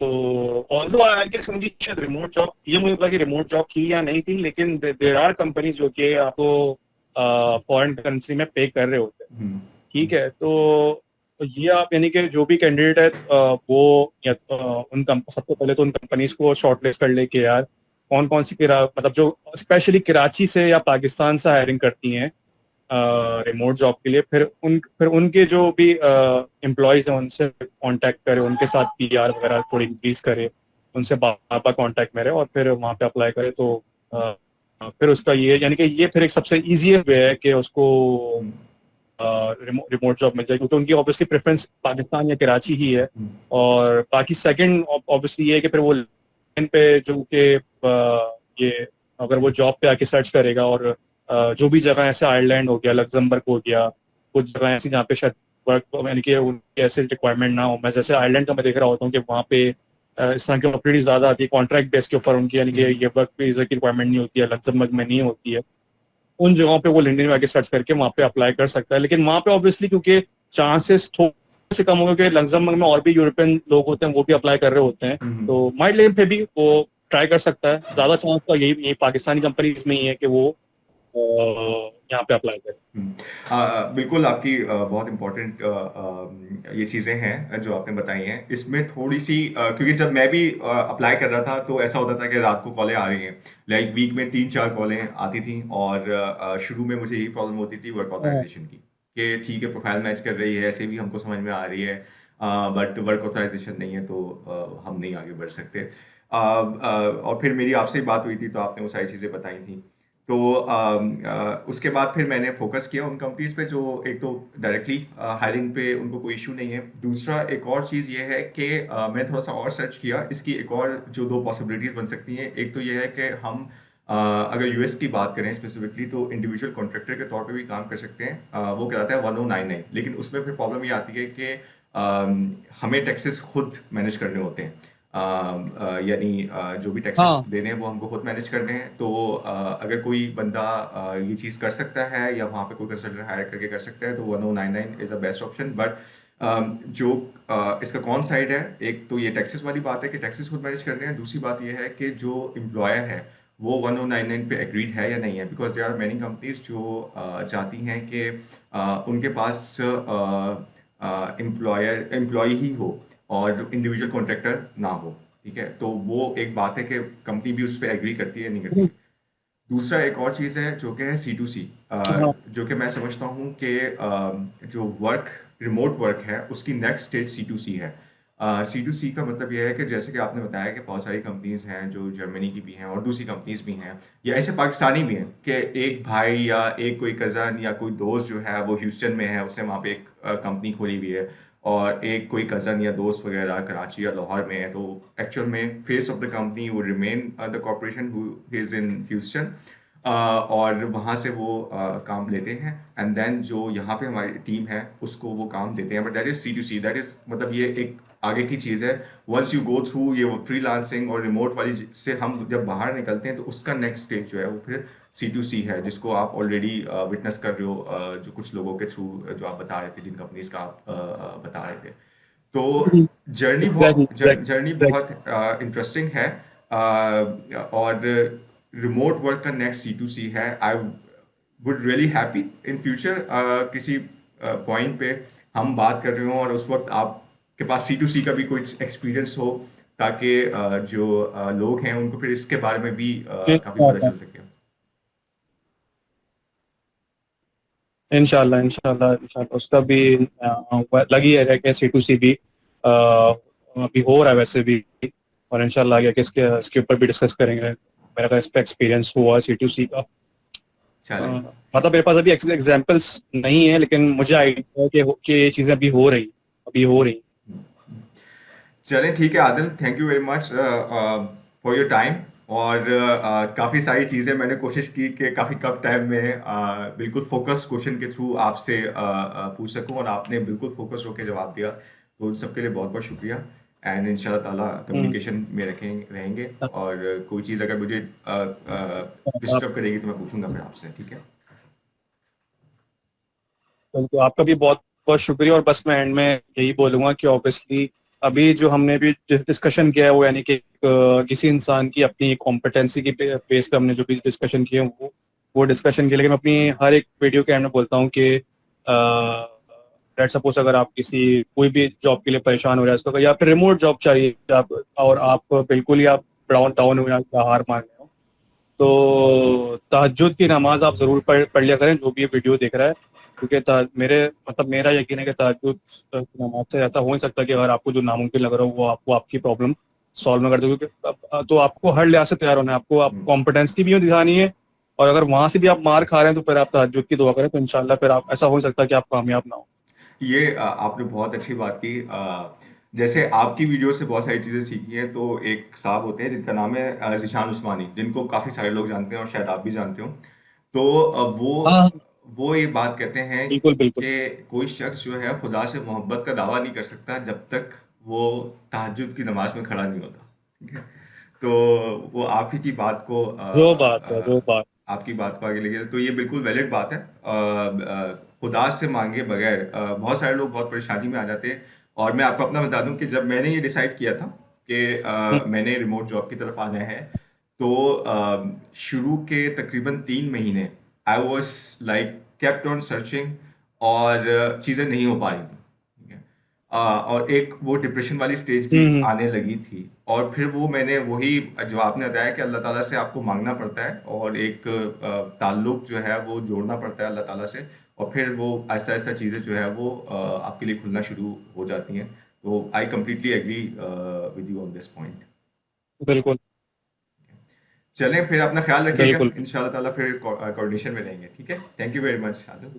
तो ऑल्दो आई गेस उनकी शायद रिमोट जॉब, ये मुझे पता कि रिमोट जॉब थी या नहीं थी, लेकिन देर आर कंपनी जो कि आपको फॉरेन करेंसी में पे कर रहे होते हैं। हम्म। ठीक है, तो ये आप यानी कि जो भी कैंडिडेट है वो या सबसे पहले तो उन कंपनीज को शॉर्टलिस्ट कर ले कि यार कौन कौन सी मतलब जो स्पेशली कराची से या पाकिस्तान से हायरिंग करती हैं रिमोट जॉब के लिए, फिर उनके जो भी एम्प्लॉयज हैं उनसे कांटेक्ट करे, उनके साथ पीआर वगैरह थोड़ी इंक्रीज करे, उनसे बार बार कांटेक्ट में रहे और फिर वहाँ पे अप्लाई करे। तो अ, फिर उसका ये यानी कि ये फिर एक सबसे इजी वे है कि उसको हम्म। रिमोट जॉब मिल जाए, क्योंकि उनकी ऑब्वियसली प्रेफरेंस पाकिस्तान या कराची ही है। हम्म। और बाकी सेकंड ऑब्वियसली ये है कि फिर वो LinkedIn पे जो कि ये अगर वो जॉब पे आके सर्च करेगा, और जो भी जगह ऐसे आयरलैंड हो गया, लग्जमबर्ग हो गया, कुछ जगह ऐसी जहाँ पे शायद वर्क यानी कि उनकी ऐसे रिक्वायरमेंट ना हो। मैं जैसे आयरलैंड का मैं देख रहा होता हूँ कि वहाँ पे इस तरह की अपॉर्चुनिटी ज्यादा आती है कॉन्ट्रैक्ट बेस के ऊपर उनकी, यानी कि ये वर्क वीजा की रिक्वायरमेंट नहीं होती है, लग्जमबर्ग में नहीं होती है। उन जगहों पे वो लिंक्डइन में आके सर्च करके वहाँ पे अप्लाई कर सकता है। लेकिन वहाँ पे ऑब्वियसली क्योंकि चांसेस थोड़े से कम हो गए कि लग्जमबर्ग में और भी यूरोपियन लोग होते हैं, वो भी अप्लाई कर रहे होते हैं, हम्म। तो माइट लेम पे भी वो ट्राई कर सकता है। ज्यादा चांस तो यही पाकिस्तानी कंपनीज में ही है कि वो यहाँ पे अप्लाई करे। हम्म। बिल्कुल आपकी बहुत इम्पोर्टेंट ये चीज़ें हैं जो आपने बताई हैं। इसमें थोड़ी सी क्योंकि जब मैं भी अप्लाई कर रहा था तो ऐसा होता था कि रात को कॉलें आ रही हैं, लाइक वीक में 3-4 कॉलें आती थी। और शुरू में मुझे यही प्रॉब्लम होती थी वर्क हाँ, ऑथराइजेशन की, कि ठीक है प्रोफाइल मैच कर रही है, ऐसे भी हमको समझ में आ रही है, बट वर्क ऑथराइजेशन नहीं है तो हम नहीं आगे बढ़ सकते। और फिर मेरी आपसे बात हुई थी तो आपने वो सारी चीज़ें बताई थी। तो उसके बाद फिर मैंने फोकस किया उन कंपनीज पे जो एक तो डायरेक्टली हायरिंग पे उनको कोई इशू नहीं है। दूसरा एक और चीज़ ये है कि मैंने थोड़ा सा और सर्च किया, इसकी एक और जो दो पॉसिबिलिटीज बन सकती हैं। एक तो ये है कि हम अगर यूएस की बात करें स्पेसिफिकली तो इंडिविजुअल कॉन्ट्रैक्टर के तौर पे भी काम कर सकते हैं। वो कहलाता है 1099, लेकिन उसमें फिर प्रॉब्लम ये आती है कि हमें टैक्सेस खुद मैनेज करने होते हैं। यानी जो भी टैक्सेस हाँ, देने हैं वो हमको खुद मैनेज करने हैं। तो अगर कोई बंदा ये चीज़ कर सकता है या वहाँ पे कोई कंसल्टेंट हायर करके कर सकता है तो 1099 is a best option. But जो इसका कौन साइड है, एक तो ये टैक्सेस वाली बात है कि टैक्सेस खुद मैनेज करने हैं। दूसरी बात ये है कि जो एम्प्लॉयर है वो 1099 पे एग्रीड है या नहीं है, because there are many companies जो चाहती हैं कि उनके पास एम्प्लॉय ही हो और इंडिविजुअल कॉन्ट्रैक्टर ना हो। ठीक है, तो वो एक बात है कि कंपनी भी उस पर एग्री करती है नहीं करती है। दूसरा एक और चीज़ है जो कि है C2C, हाँ, जो कि मैं समझता हूँ कि जो वर्क रिमोट वर्क है उसकी नेक्स्ट स्टेज C2C है। C2C का मतलब यह है कि जैसे कि आपने बताया कि बहुत सारी कंपनीज हैं जो जर्मनी की भी हैं और दूसरी कंपनीज भी हैं या ऐसे पाकिस्तानी भी हैं कि एक भाई या एक कोई कज़न या कोई दोस्त जो है वो ह्यूस्टन में है, उसने वहाँ पे एक कंपनी खोली हुई है, और एक कोई कज़न या दोस्त वगैरह कराची या लाहौर में है। तो एक्चुअल में फेस ऑफ द कंपनी वो remain the corporation who is in Houston. और वहाँ से वो काम लेते हैं, एंड देन जो यहाँ पे हमारी टीम है उसको वो काम देते हैं। But that is C2C, that is मतलब ये एक आगे की चीज़ है। वंस यू गो थ्रू ये फ्रीलांसिंग और रिमोट वाली से हम जब बाहर निकलते हैं तो उसका नेक्स्ट स्टेज जो है वो फिर C2C है, जिसको आप ऑलरेडी विटनेस कर रहे हो, जो कुछ लोगों के थ्रू जो आप बता रहे थे, जिन कंपनीज का आप बता रहे थे। तो एग्जैक्टली जर्नी एग्जैक्टली। बहुत इंटरेस्टिंग है। और रिमोट वर्क का नेक्स्ट C2C है। I would really happy in future किसी पॉइंट पे हम बात कर रहे हो और उस वक्त आपके पास C2C का भी कोई एक्सपीरियंस हो, ताकि जो लोग हैं उनको फिर इसके बारे में भी काफ़ी पता चल सके। इंशाल्लाह इंशाल्लाह इंशाल्लाह उसका भी लगी है कि C2C भी अभी हो रहा है वैसे भी। और इंशाल्लाह आगे कि इसके ऊपर भी डिस्कस करेंगे। मेरा का इस पे एक्सपीरियंस हुआ C2C का। अ, चलें। मतलब मेरे पास अभी एग्जांपल्स नहीं है, लेकिन मुझे आइडिया है कि ये चीजें अभी हो रही। चलें ठीक है Adil, thank you very much for your time. और काफ़ी सारी चीज़ें मैंने कोशिश की कि काफ़ी कम टाइम में बिल्कुल फोकस क्वेश्चन के थ्रू आपसे पूछ सकूं, और आपने बिल्कुल फोकस होकर जवाब दिया, तो उन सबके लिए बहुत बहुत शुक्रिया। एंड इंशाल्लाह ताला हम्म। कम्युनिकेशन में रहेंगे। और कोई चीज़ अगर मुझे आप डिस्टर्ब करेगी तो मैं पूछूंगा फिर आपसे, ठीक है? तो आपका भी बहुत बहुत शुक्रिया। और बस मैं एंड में यही बोलूंगा कि ऑब्वियसली अभी जो हमने भी डिस्कशन किया है वो यानी कि किसी इंसान की अपनी कॉम्पिटेंसी की बेस पे हमने जो भी डिस्कशन किए हैं वो डिस्कशन किया। लेकिन मैं अपनी हर एक वीडियो के एंड में बोलता हूँ कि लेट सपोज अगर आप किसी कोई भी जॉब के लिए परेशान हो रहे हैं इसको, या फिर रिमोट जॉब चाहिए आप, और आप बिल्कुल ही आप डाउन डाउन हो या हार मान रहे हो, तो तहज्जुद की नमाज आप जरूर पढ़ लिया करें जो भी ये वीडियो देख रहा है। क्योंकि मेरा यकीन है कि तहज्जुद की नमाज से ऐसा हो नहीं सकता कि अगर आपको जो नामुमकिन लग रहा हो वो आपको आपकी प्रॉब्लम सॉल्व ना कर दे। क्योंकि तो आपको हर लिहाज से तैयार होना है, आपको आप हम्म। कॉम्पिटेंसी भी दिखानी है। और अगर वहां से भी आप मार खा रहे हैं तो फिर आप तहज्जुद की दुआ करें, तो इंशाल्लाह फिर आप ऐसा हो नहीं सकता कि आप कामयाब ना हो। ये आपने बहुत अच्छी बात की। जैसे आपकी वीडियो से बहुत सारी चीज़ें सीखी हैं, तो एक साहब होते हैं जिनका नाम है ज़ीशान उस्मानी, जिनको काफ़ी सारे लोग जानते हैं और शायद आप भी जानते हो। तो हाँ, वो ये बात कहते हैं बिल्कुल बिल्कुल। कि कोई शख्स जो है खुदा से मोहब्बत का दावा नहीं कर सकता जब तक वो तहज्जुद की नमाज में खड़ा नहीं होता। ठीक है? तो वो आप ही की बात को वो बात है वो बात। आपकी बात को आगे लेके, तो ये बिल्कुल वैलिड बात है। खुदा से मांगे बगैर बहुत सारे लोग बहुत परेशानी में आ जाते हैं। और मैं आपको अपना बता दूं कि जब मैंने ये डिसाइड किया था कि हम्म, मैंने रिमोट जॉब की तरफ आना है, तो शुरू के तकरीबन 3 महीने I was like kept on searching, और चीज़ें नहीं हो पा रही थी। ठीक है? और एक वो डिप्रेशन वाली स्टेज भी हम्म, आने लगी थी। और फिर वो मैंने वही जो आपने बताया कि अल्लाह ताला से आपको मांगना पड़ता है, और एक ताल्लुक जो है वो जोड़ना पड़ता है अल्लाह ताला से, और फिर वो ऐसा ऐसा चीज़ें जो है वो आपके लिए खुलना शुरू हो जाती हैं। तो I completely agree with you on this point. बिल्कुल चलें फिर, अपना ख्याल रखिएगा, बिल्कुल। इंशाल्लाह ताला फिर कोऑर्डिनेशन में रहेंगे। ठीक है, thank you very much Adil.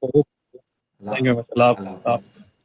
Thank you. अल्लाह अल्लाह अल्लाह हाफ़िज़। हाफिज़।